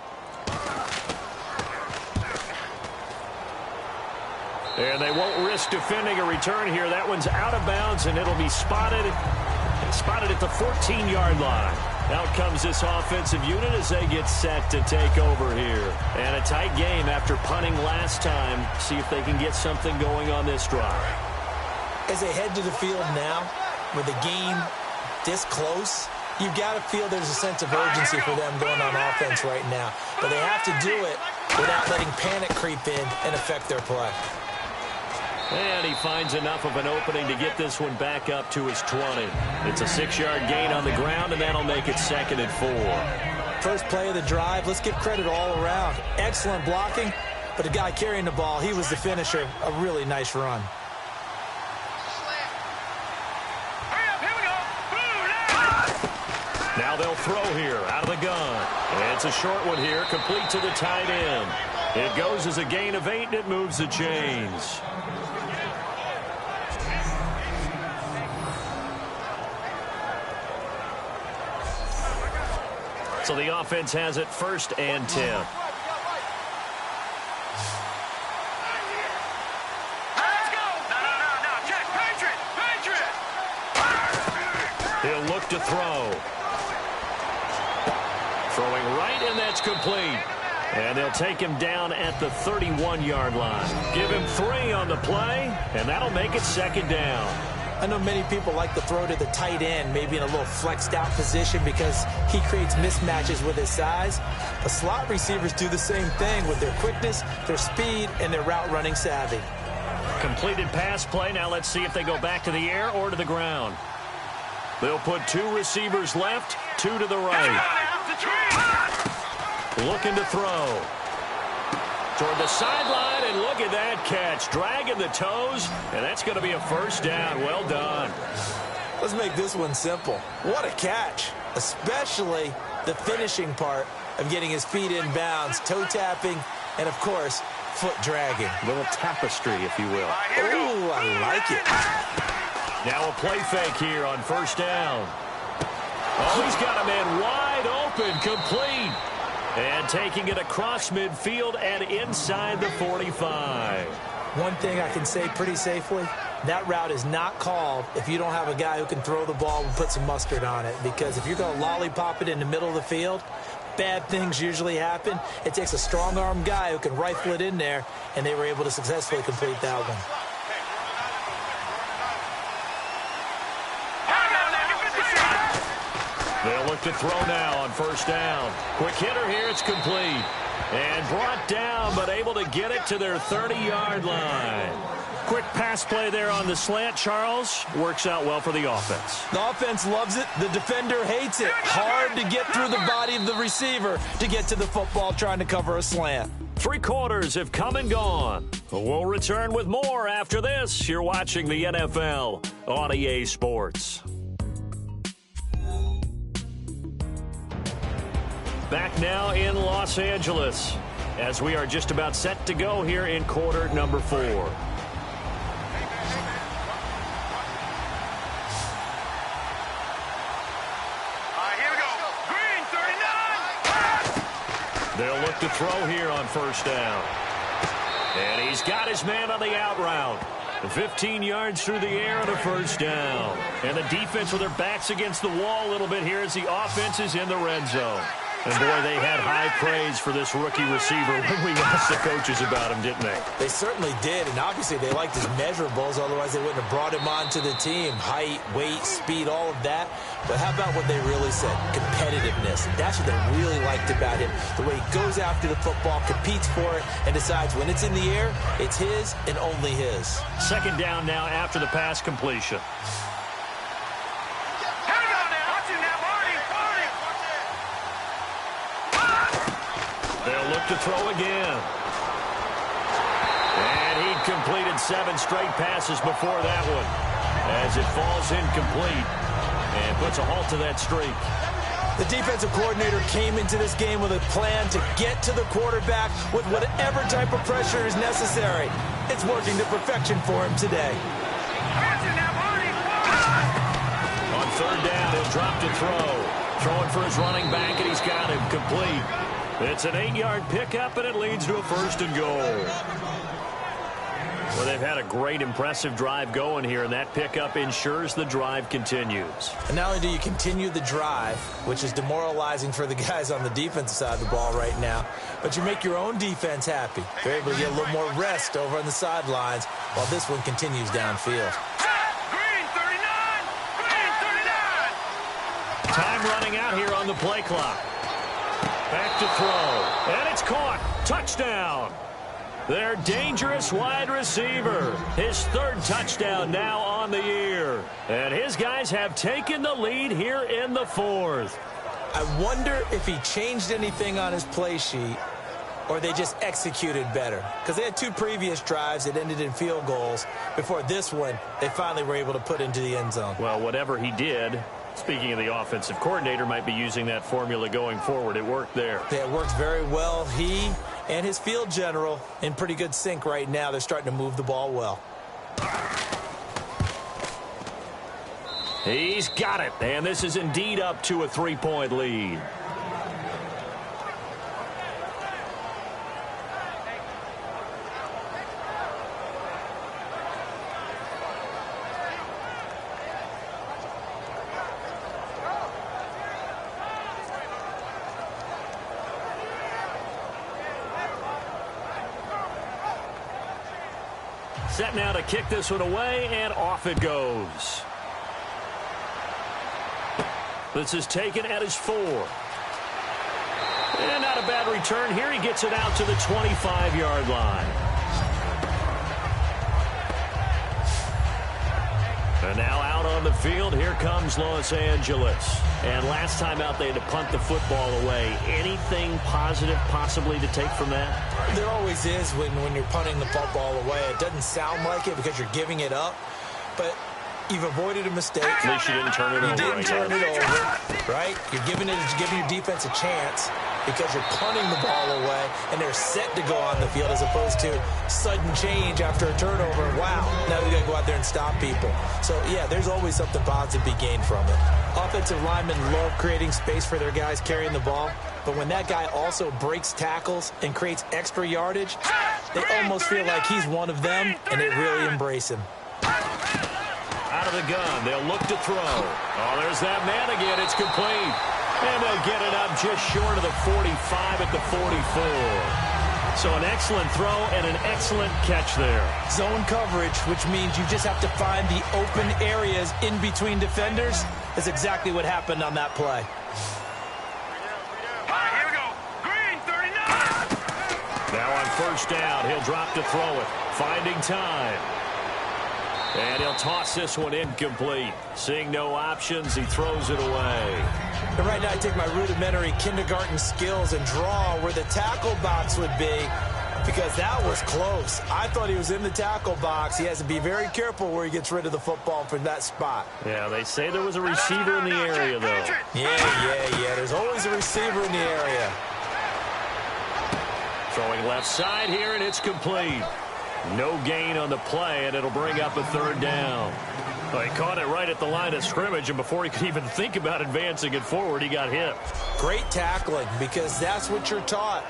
And they won't risk defending a return here. That one's out of bounds, and it'll be spotted at the 14-yard line. Out comes this offensive unit as they get set to take over here. And a tight game after punting last time. See if they can get something going on this drive. As they head to the field now, with the game this close, You've got to feel there's a sense of urgency for them going on offense right now. But they have to do it without letting panic creep in and affect their play. And he finds enough of an opening to get this one back up to his 20. It's a 6-yard gain on the ground, and that'll make it 2nd and 4. First play of the drive, let's give credit all around. Excellent blocking, but the guy carrying the ball, he was the finisher. A really nice run. Now they'll throw here out of the gun. It's a short one here, complete to the tight end. It goes as a gain of 8, and it moves the chains. So the offense has it 1st and 10. He'll look to throw. Throwing right, and that's complete. And they'll take him down at the 31-yard line. Give him 3 on the play, and that'll make it 2nd down. I know many people like to throw to the tight end, maybe in a little flexed out position because he creates mismatches with his size. But slot receivers do the same thing with their quickness, their speed, and their route running savvy. Completed pass play. Now let's see if they go back to the air or to the ground. They'll put 2 receivers left, 2 to the right. Looking to throw. Toward the sideline, and look at that catch. Dragging the toes, and that's going to be a 1st down. Well done. Let's make this one simple. What a catch, especially the finishing part of getting his feet in bounds, toe tapping, and, of course, foot dragging. Little tapestry, if you will. Ooh, I like it. Now a play fake here on 1st down. Oh, he's got a man wide open, complete. And taking it across midfield and inside the 45. One thing I can say pretty safely, that route is not called if you don't have a guy who can throw the ball and put some mustard on it. Because if you're going to lollipop it in the middle of the field, bad things usually happen. It takes a strong-arm guy who can rifle it in there, and they were able to successfully complete that one. They'll look to throw now on 1st down. Quick hitter here, it's complete. And brought down, but able to get it to their 30-yard line. Quick pass play there on the slant, Charles. Works out well for the offense. The offense loves it. The defender hates it. Hard to get through the body of the receiver to get to the football trying to cover a slant. 3 quarters have come and gone. We'll return with more after this. You're watching the NFL on EA Sports. Back now in Los Angeles as we are just about set to go here in quarter number 4. Here we go. Green, 39. They'll look to throw here on 1st down. And he's got his man on the out route. 15 yards through the air and a 1st down. And the defense with their backs against the wall a little bit here as the offense is in the red zone. And, boy, they had high praise for this rookie receiver when we asked the coaches about him, didn't they? They certainly did, and obviously they liked his measurables, otherwise they wouldn't have brought him onto the team. Height, weight, speed, all of that. But how about what they really said? Competitiveness. That's what they really liked about him. The way he goes after the football, competes for it, and decides when it's in the air, it's his and only his. 2nd down now after the pass completion. They'll look to throw again. And he completed 7 straight passes before that one as it falls incomplete and puts a halt to that streak. The defensive coordinator came into this game with a plan to get to the quarterback with whatever type of pressure is necessary. It's working to perfection for him today. On 3rd down, he'll drop to throw. Throwing for his running back, and he's got him complete. It's an 8-yard pickup, and it leads to a 1st and goal. Well, they've had a great, impressive drive going here, and that pickup ensures the drive continues. And not only do you continue the drive, which is demoralizing for the guys on the defensive side of the ball right now, but you make your own defense happy. They're able to get a little more rest over on the sidelines while this one continues downfield. Green, 39. Green, 39. Time running out here on the play clock. Back to throw. And it's caught. Touchdown. Their dangerous wide receiver. His third touchdown now on the year. And his guys have taken the lead here in the fourth. I wonder if he changed anything on his play sheet or they just executed better. Because they had 2 previous drives that ended in field goals. Before this one, they finally were able to put into the end zone. Well, whatever he did, speaking of the offensive coordinator, might be using that formula going forward. It worked there. Yeah, it worked very well. He and his field general in pretty good sync right now. They're starting to move the ball well. He's got it, and this is indeed up to a 3-point lead. Set now to kick this one away, and off it goes. This is taken at his 4. And not a bad return here. He gets it out to the 25-yard line. And now out on the field, here comes Los Angeles. And last time out, they had to punt the football away. Anything positive possibly to take from that? There always is when you're punting the football away. It doesn't sound like it because you're giving it up, but you've avoided a mistake. At least you didn't turn it over. You didn't turn it over, right? You're giving your defense a chance because you're punting the ball away, and they're set to go on the field as opposed to sudden change after a turnover. Wow, now we got to go out there and stop people. So, yeah, there's always something positive to be gained from it. Offensive linemen love creating space for their guys carrying the ball, but when that guy also breaks tackles and creates extra yardage, they almost feel like he's one of them, and they really embrace him. Out of the gun, they'll look to throw. Oh, there's that man again. It's complete. And they'll get it up just short of the 45 at the 44. So an excellent throw and an excellent catch there. Zone coverage, which means you just have to find the open areas in between defenders. That's exactly what happened on that play. Here we go. Green, 39. Now on first down, he'll drop to throw it. Finding time. And he'll toss this one incomplete. Seeing no options, he throws it away. And right now I take my rudimentary kindergarten skills and draw where the tackle box would be because that was close. I thought he was in the tackle box. He has to be very careful where he gets rid of the football from that spot. Yeah, they say there was a receiver in the area, though. Yeah. There's always a receiver in the area. Throwing left side here, and it's complete. No gain on the play, and it'll bring up a third down. Well, he caught it right at the line of scrimmage, and before he could even think about advancing it forward, he got hit. Great tackling, because that's what you're taught.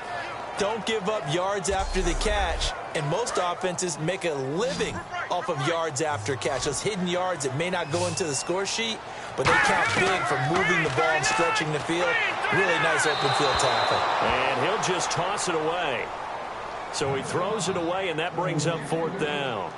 Don't give up yards after the catch, and most offenses make a living off of yards after catch. Those hidden yards that may not go into the score sheet, but they count big for moving the ball and stretching the field. Really nice open field tackle. And he'll just toss it away. So he throws it away, and that brings up fourth down.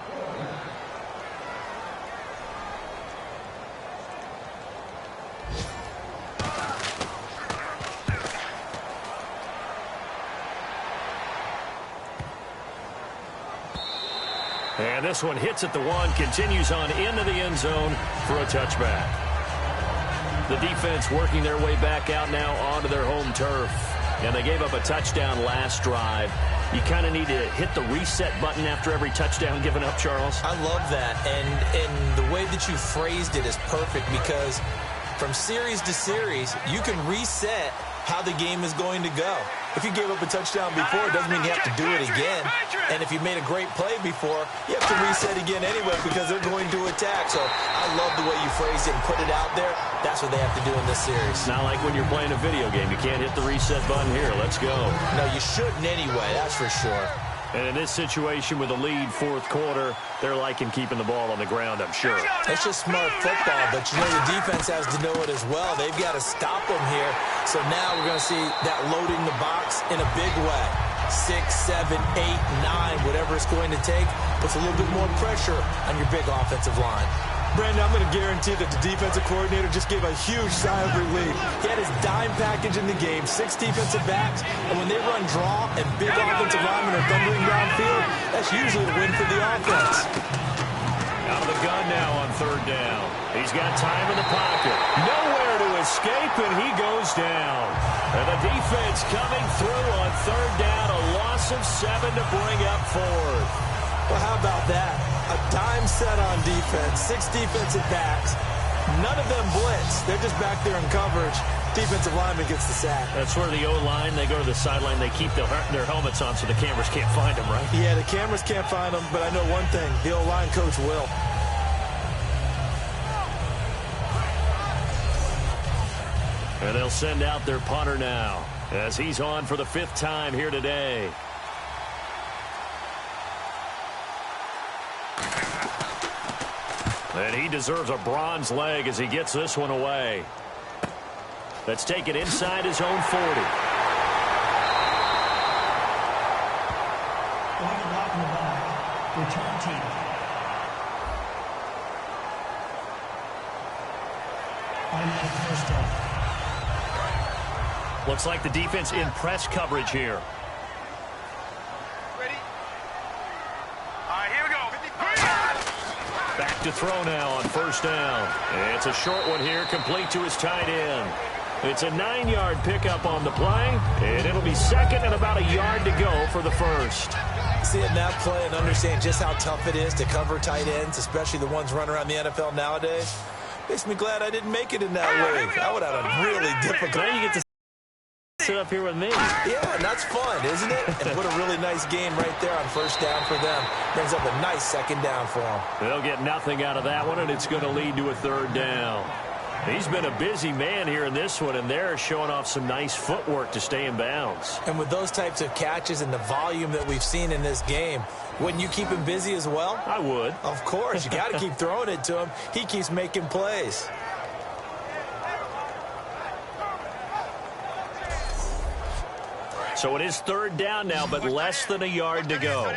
And this one hits at the 1, continues on into the end zone for a touchback. The defense working their way back out now onto their home turf. And they gave up a touchdown last drive. You kind of need to hit the reset button after every touchdown given up, Charles. I love that. And the way that you phrased it is perfect because from series to series, you can reset how the game is going to go. If you gave up a touchdown before, it doesn't mean you have to do it again. And if you made a great play before, you have to reset again anyway because they're going to attack. So I love the way you phrased it and put it out there. That's what they have to do in this series. Not like when you're playing a video game. You can't hit the reset button here. Let's go. No, you shouldn't anyway. That's for sure. And in this situation with the lead fourth quarter, they're liking keeping the ball on the ground, I'm sure. It's just smart football, but you know the defense has to know it as well. They've got to stop them here. So now we're going to see that loading the box in a big way. 6, 7, 8, 9, whatever it's going to take, puts a little bit more pressure on your big offensive line. Brandon, I'm going to guarantee that the defensive coordinator just gave a huge sigh of relief. He had his dime package in the game, 6 defensive backs, and when they run draw and big offensive linemen are thundering downfield, that's usually a win for the offense. Out of the gun now on 3rd down. He's got time in the pocket. Nowhere to escape, and he goes down. And the defense coming through on 3rd down, a loss of 7 to bring up 4th. Well, how about that? A dime set on defense, 6 defensive backs. None of them blitz. They're just back there in coverage. Defensive lineman gets the sack. That's where the O-line, they go to the sideline, they keep their helmets on so the cameras can't find them, right? Yeah, the cameras can't find them, but I know one thing. The O-line coach will. And they'll send out their punter now as he's on for the 5th time here today. And he deserves a bronze leg as he gets this one away. Let's take it inside his own 40. Going to block in the back. Return team. Automatic first down. Looks like the defense in press coverage here. Ready? All right, here we go. Back to throw now on 1st down. It's a short one here, complete to his tight end. It's a 9-yard pickup on the play, and it'll be 2nd and about a yard to go for the 1st. Seeing that play and understand just how tough it is to cover tight ends, especially the ones running around the NFL nowadays, makes me glad I didn't make it in that league. I would have had a really difficult... Now you get to sit up here with me. Yeah, and that's fun, isn't it? And what a really nice game right there on 1st down for them. Brings up a nice 2nd down for them. They'll get nothing out of that one, and it's going to lead to a 3rd down. He's been a busy man here in this one, and they're showing off some nice footwork to stay in bounds. And with those types of catches and the volume that we've seen in this game, wouldn't you keep him busy as well? I would. Of course. You got to keep throwing it to him. He keeps making plays. So it is 3rd down now, but less than a yard to go.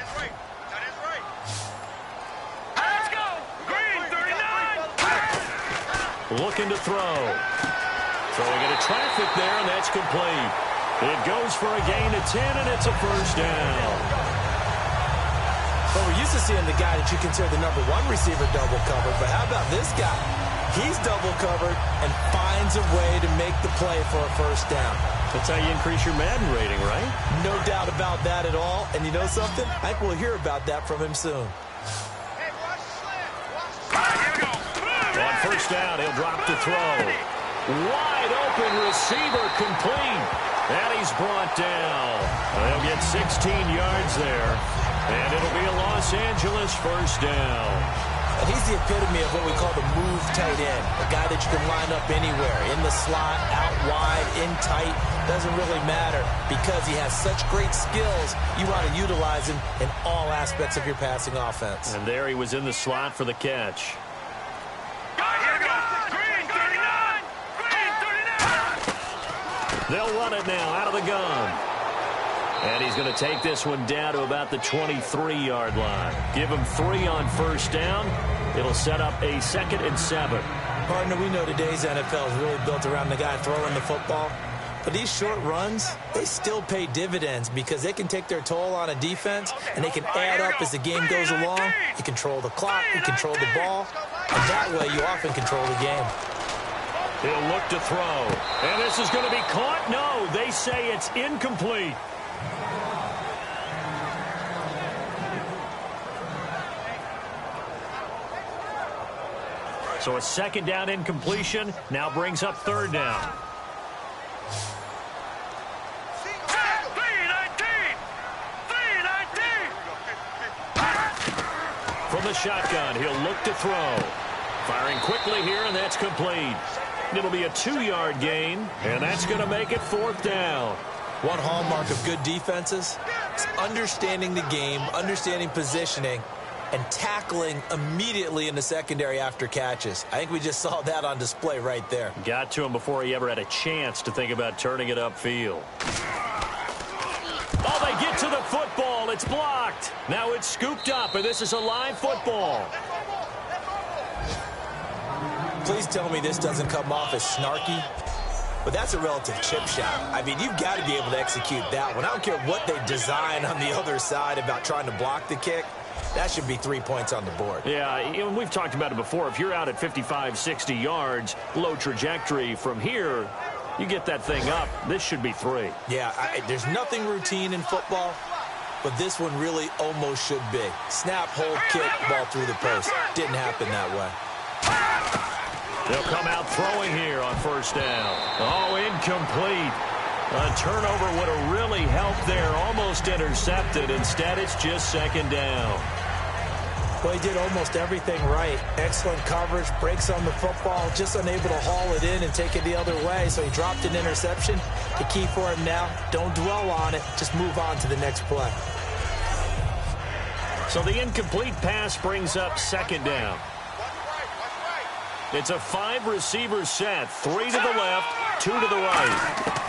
Let's go. Green, 39. Looking to throw. Throwing into traffic there, and that's complete. It goes for a gain of 10, and it's a 1st down. Well, we're used to seeing the guy that you consider the #1 receiver double covered, but how about this guy? He's double covered and finds a way to make the play for a 1st down. That's how you increase your Madden rating, right? No doubt about that at all. And you know something? I think we'll hear about that from him soon. Hey, watch the slant. Here we go. On 1st down, he'll drop to throw. Wide open receiver complete. And he's brought down. They'll get 16 yards there. And it'll be a Los Angeles 1st down. And he's the epitome of what we call the move tight end. A guy that you can line up anywhere. In the slot, out wide, in tight. Doesn't really matter because he has such great skills. You want to utilize him in all aspects of your passing offense. And there he was in the slot for the catch. Here we go. Green, 39. Green, 39. They'll run it now out of the gun. And he's going to take this one down to about the 23-yard line. Give him 3 on 1st down. It'll set up a 2nd and 7. Partner, we know today's NFL is really built around the guy throwing the football. But these short runs, they still pay dividends because they can take their toll on a defense and they can add up as the game goes along. You control the clock, you control the ball, and that way you often control the game. He'll look to throw. And this is going to be caught. No, they say it's incomplete. So a 2nd down incompletion now brings up 3rd down. From the shotgun, he'll look to throw. Firing quickly here, and that's complete. It'll be a 2-yard gain, and that's going to make it 4th down. One hallmark of good defenses is understanding the game, understanding positioning, and tackling immediately in the secondary after catches. I think we just saw that on display right there. Got to him before he ever had a chance to think about turning it upfield. Oh, they get to the football. It's blocked. Now it's scooped up, and this is a live football. please tell me this doesn't come off as snarky. But that's a relative chip shot. I mean, you've got to be able to execute that one. I don't care what they design on the other side about trying to block the kick. That should be 3 points on the board. Yeah, we've talked about it before. If you're out at 55, 60 yards, low trajectory from here, you get that thing up. This should be 3. Yeah, there's nothing routine in football, but this one really almost should be. Snap, hold, kick, ball through the post. Didn't happen that way. They'll come out throwing here on first down. Oh, incomplete. A turnover would have really helped there. Almost intercepted. Instead, it's just second down. Well, he did almost everything right. Excellent coverage, breaks on the football, just unable to haul it in and take it the other way. So he dropped an interception. The key for him now, don't dwell on it. Just move on to the next play. So the incomplete pass brings up second down. It's a 5-receiver set. 3 to the left, 2 to the right.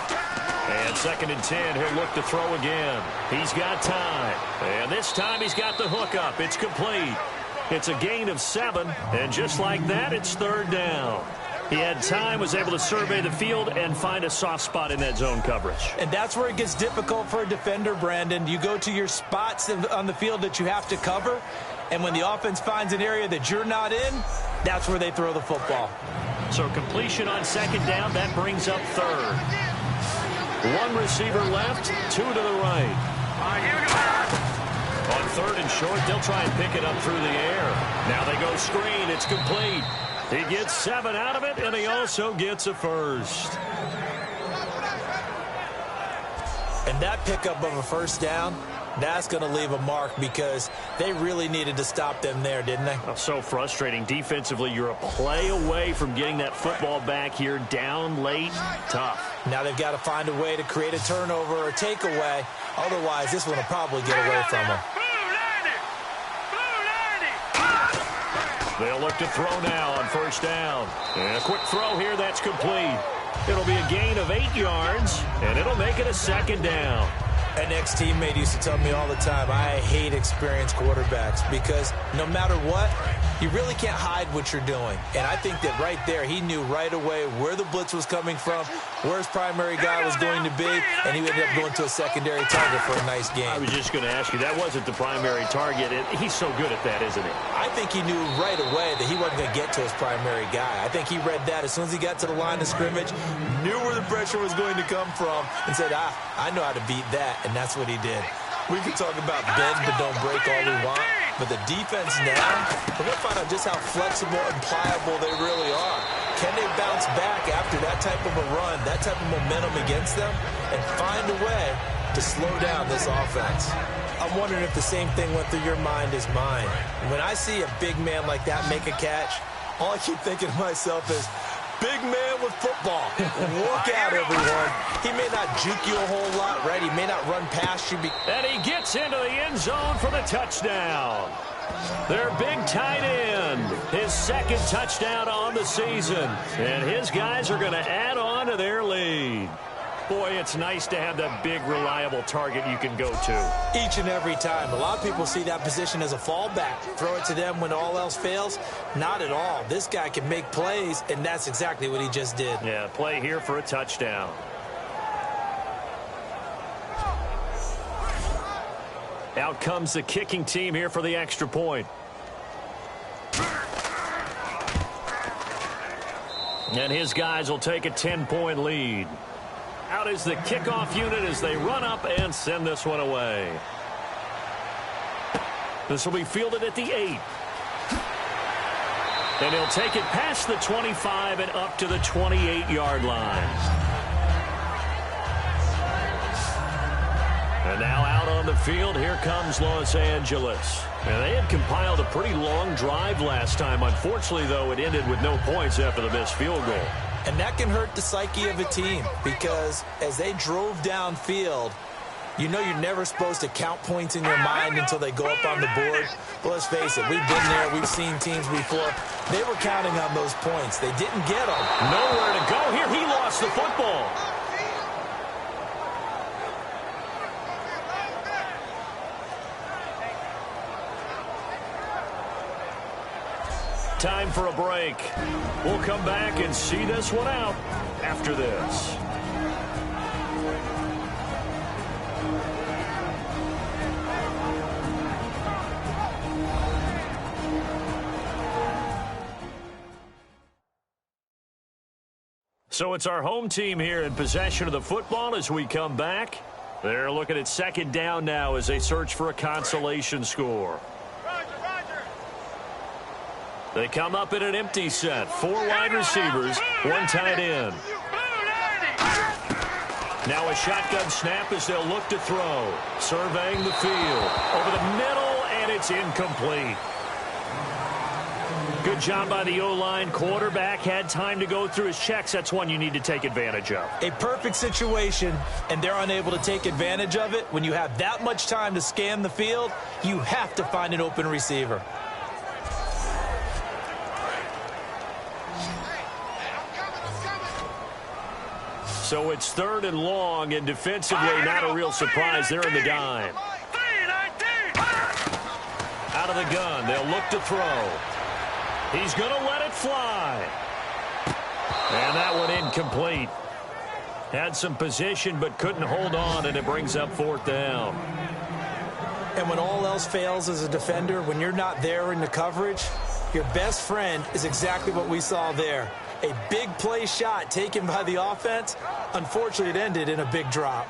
And second and 10, he'll look to throw again. He's got time. And this time he's got the hook up. It's complete. It's a gain of 7. And just like that, it's third down. He had time, was able to survey the field and find a soft spot in that zone coverage. And that's where it gets difficult for a defender, Brandon. You go to your spots on the field that you have to cover. And when the offense finds an area that you're not in, that's where they throw the football. So completion on second down, that brings up third. 1 receiver left, 2 to the right. Here we go. On third and short, they'll try and pick it up through the air. Now they go screen. It's complete. He gets 7 out of it, and he also gets a first. And that pickup of a first down, that's going to leave a mark because they really needed to stop them there, didn't they? Oh, so frustrating. Defensively, you're a play away from getting that football back here. Down late, tough. Now they've got to find a way to create a turnover or takeaway. Otherwise, this one will probably get away from them. They'll look to throw now on first down. And a quick throw here, that's complete. It'll be a gain of 8 yards, and it'll make it a second down. An ex-teammate used to tell me all the time, I hate experienced quarterbacks because no matter what, you really can't hide what you're doing. And I think that right there, he knew right away where the blitz was coming from, where his primary guy was going to be, and he ended up going to a secondary target for a nice game. I was just going to ask you, that wasn't the primary target. He's so good at that, isn't he? I think he knew right away that he wasn't going to get to his primary guy. I think he read that as soon as he got to the line of scrimmage, knew where the pressure was going to come from, and said, I know how to beat that. And that's what he did. We can talk about bend but don't break all we want, but the defense now, we're going to find out just how flexible and pliable they really are. Can they bounce back after that type of a run, that type of momentum against them, and find a way to slow down this offense? I'm wondering if the same thing went through your mind as mine. When I see a big man like that make a catch, all I keep thinking to myself is, big man with football. Look out, everyone. He may not juke you a whole lot, right? He may not run past you. And he gets into the end zone for the touchdown. Their big tight end, his second touchdown on the season. And his guys are going to add on to their lead. Boy, it's nice to have that big, reliable target you can go to. Each and every time. A lot of people see that position as a fallback. Throw it to them when all else fails. Not at all. This guy can make plays, and that's exactly what he just did. Yeah, play here for a touchdown. Out comes the kicking team here for the extra point. And his guys will take a 10-point lead. Out is the kickoff unit as they run up and send this one away. This will be fielded at the 8. And he'll take it past the 25 and up to the 28-yard line. And now out on the field, here comes Los Angeles. And they had compiled a pretty long drive last time. Unfortunately, though, it ended with no points after the missed field goal. And that can hurt the psyche of a team because as they drove downfield, you know you're never supposed to count points in your mind until they go up on the board. But let's face it, we've been there. We've seen teams before. They were counting on those points. They didn't get them. Nowhere to go here. He lost the football. Time for a break. We'll come back and see this one out after this. So it's our home team here in possession of the football as we come back. They're looking at second down now as they search for a consolation score. They come up in an empty set. 4 wide receivers, 1 tight end. Now a shotgun snap as they'll look to throw. Surveying the field. Over the middle, and it's incomplete. Good job by the O-line. Quarterback had time to go through his checks. That's one you need to take advantage of. A perfect situation, and they're unable to take advantage of it. When you have that much time to scan the field, you have to find an open receiver. So it's 3rd and long, and defensively not a real surprise. They're in the dime. Out of the gun, they'll look to throw. He's going to let it fly. And that one incomplete. Had some position but couldn't hold on, and it brings up 4th down. And when all else fails as a defender, when you're not there in the coverage, your best friend is exactly what we saw there. A big play shot taken by the offense. Unfortunately, it ended in a big drop.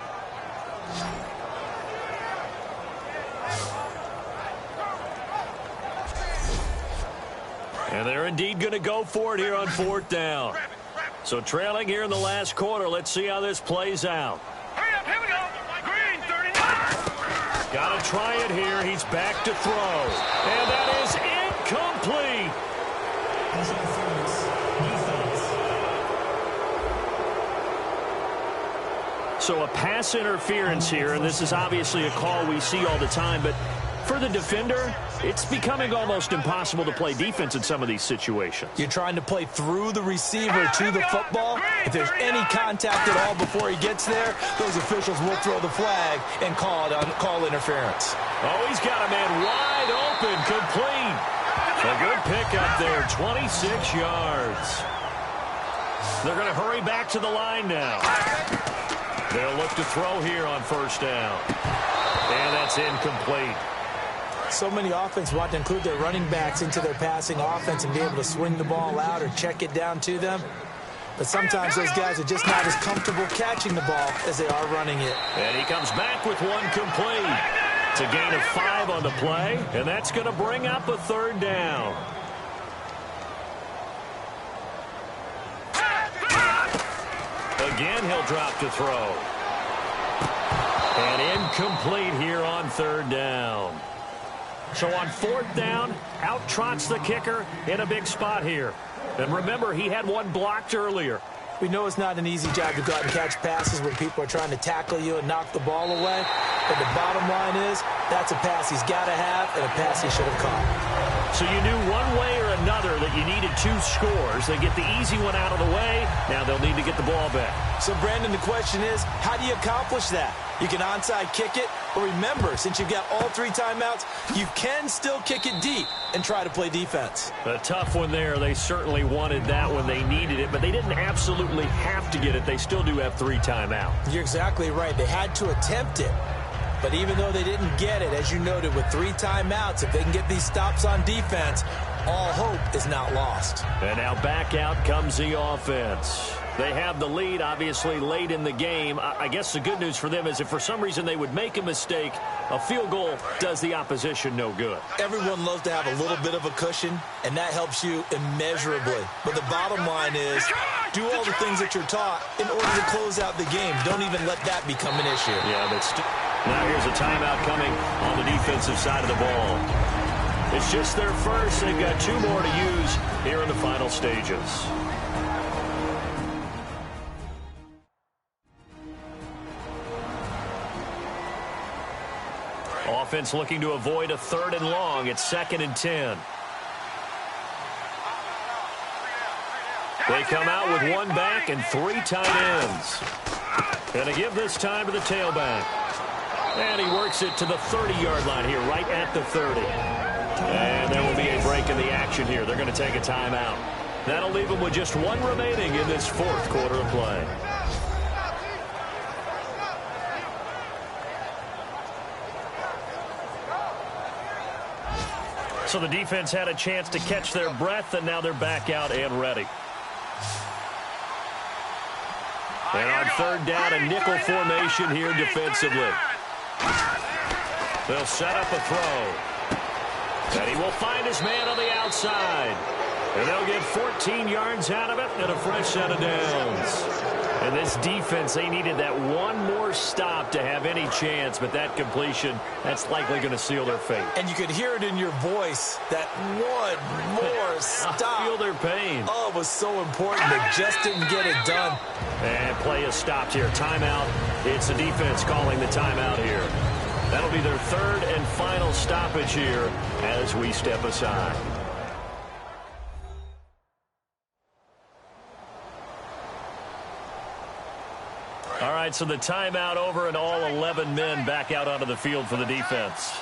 And they're indeed going to go for it here on 4th down. So trailing here in the last quarter. Let's see how this plays out. Hurry up, here we go. Green, 39. Got to try it here. He's back to throw. And that is incomplete. Pass interference. Defense. So a pass interference here, and this is obviously a call we see all the time, but for the defender, it's becoming almost impossible to play defense in some of these situations. You're trying to play through the receiver to the football. If there's any contact at all before he gets there, those officials will throw the flag and call interference. Oh, he's got a man wide open, complete. A good pickup there, 26 yards. They're going to hurry back to the line now. They'll look to throw here on 1st down. And that's incomplete. So many offenses want to include their running backs into their passing offense and be able to swing the ball out or check it down to them. But sometimes those guys are just not as comfortable catching the ball as they are running it. And he comes back with one complete. It's a gain of 5 on the play, and that's going to bring up a 3rd down. Again, he'll drop to throw. And incomplete here on 3rd down. So on 4th down, out trots the kicker in a big spot here. And remember, he had one blocked earlier. We know it's not an easy job to go out and catch passes when people are trying to tackle you and knock the ball away. But the bottom line is, that's a pass he's got to have and a pass he should have caught. So you knew one way or another that you needed 2 scores. They get the easy one out of the way. Now they'll need to get the ball back. So, Brandon, the question is, how do you accomplish that? You can onside kick it, or remember, since you've got all 3 timeouts, you can still kick it deep and try to play defense. A tough one there. They certainly wanted that when they needed it, but they didn't absolutely have to get it. They still do have 3 timeouts. You're exactly right. They had to attempt it. But even though they didn't get it, as you noted, with 3 timeouts, if they can get these stops on defense, all hope is not lost. And now back out comes the offense. They have the lead, obviously, late in the game. I guess the good news for them is if for some reason they would make a mistake, a field goal does the opposition no good. Everyone loves to have a little bit of a cushion, and that helps you immeasurably. But the bottom line is, do all the things that you're taught in order to close out the game. Don't even let that become an issue. Yeah, but now here's a timeout coming on the defensive side of the ball. It's just their first. They've got 2 more to use here in the final stages. Offense looking to avoid a 3rd and long. It's 2nd and 10. They come out with 1 back and 3 tight ends. Going to give this time to the tailback. And he works it to the 30-yard line here, right at the 30. And there will be a break in the action here. They're going to take a timeout. That'll leave them with just one remaining in this fourth quarter of play. So the defense had a chance to catch their breath, and now they're back out and ready. And on third down, a nickel formation here defensively. They'll set up a throw. And he will find his man on the outside. And they'll get 14 yards out of it and a fresh set of downs. And this defense, they needed that one more stop to have any chance, but that completion, that's likely going to seal their fate. And you could hear it in your voice, that one more stop. I feel their pain. Oh, it was so important. They just didn't get it done. And play is stopped here. Timeout. It's the defense calling the timeout here. That'll be their third and final stoppage here as we step aside. All right, so the timeout over and all 11 men back out onto the field for the defense.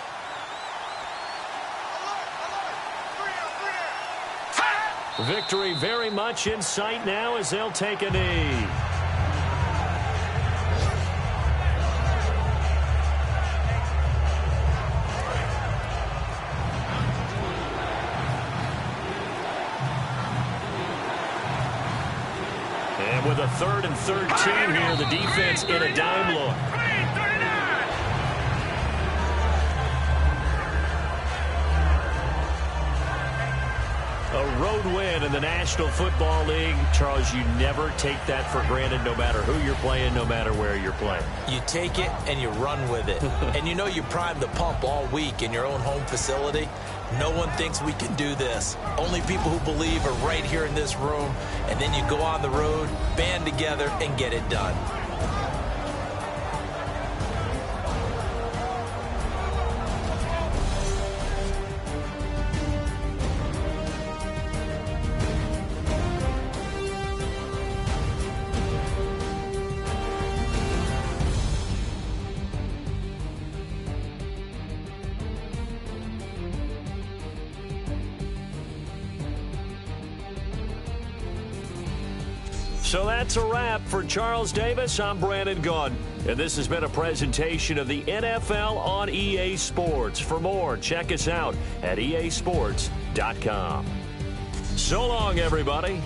Victory very much in sight now as they'll take a knee. And with a 3rd and 13 here, the defense in a dime look. A road win in the National Football League. Charles, you never take that for granted no matter who you're playing, no matter where you're playing. You take it and you run with it. And you know you primed the pump all week in your own home facility. No one thinks we can do this. Only people who believe are right here in this room. And then you go on the road, band together, and get it done. So that's a wrap for Charles Davis. I'm Brandon Gunn, and this has been a presentation of the NFL on EA Sports. For more, check us out at easports.com. So long, everybody.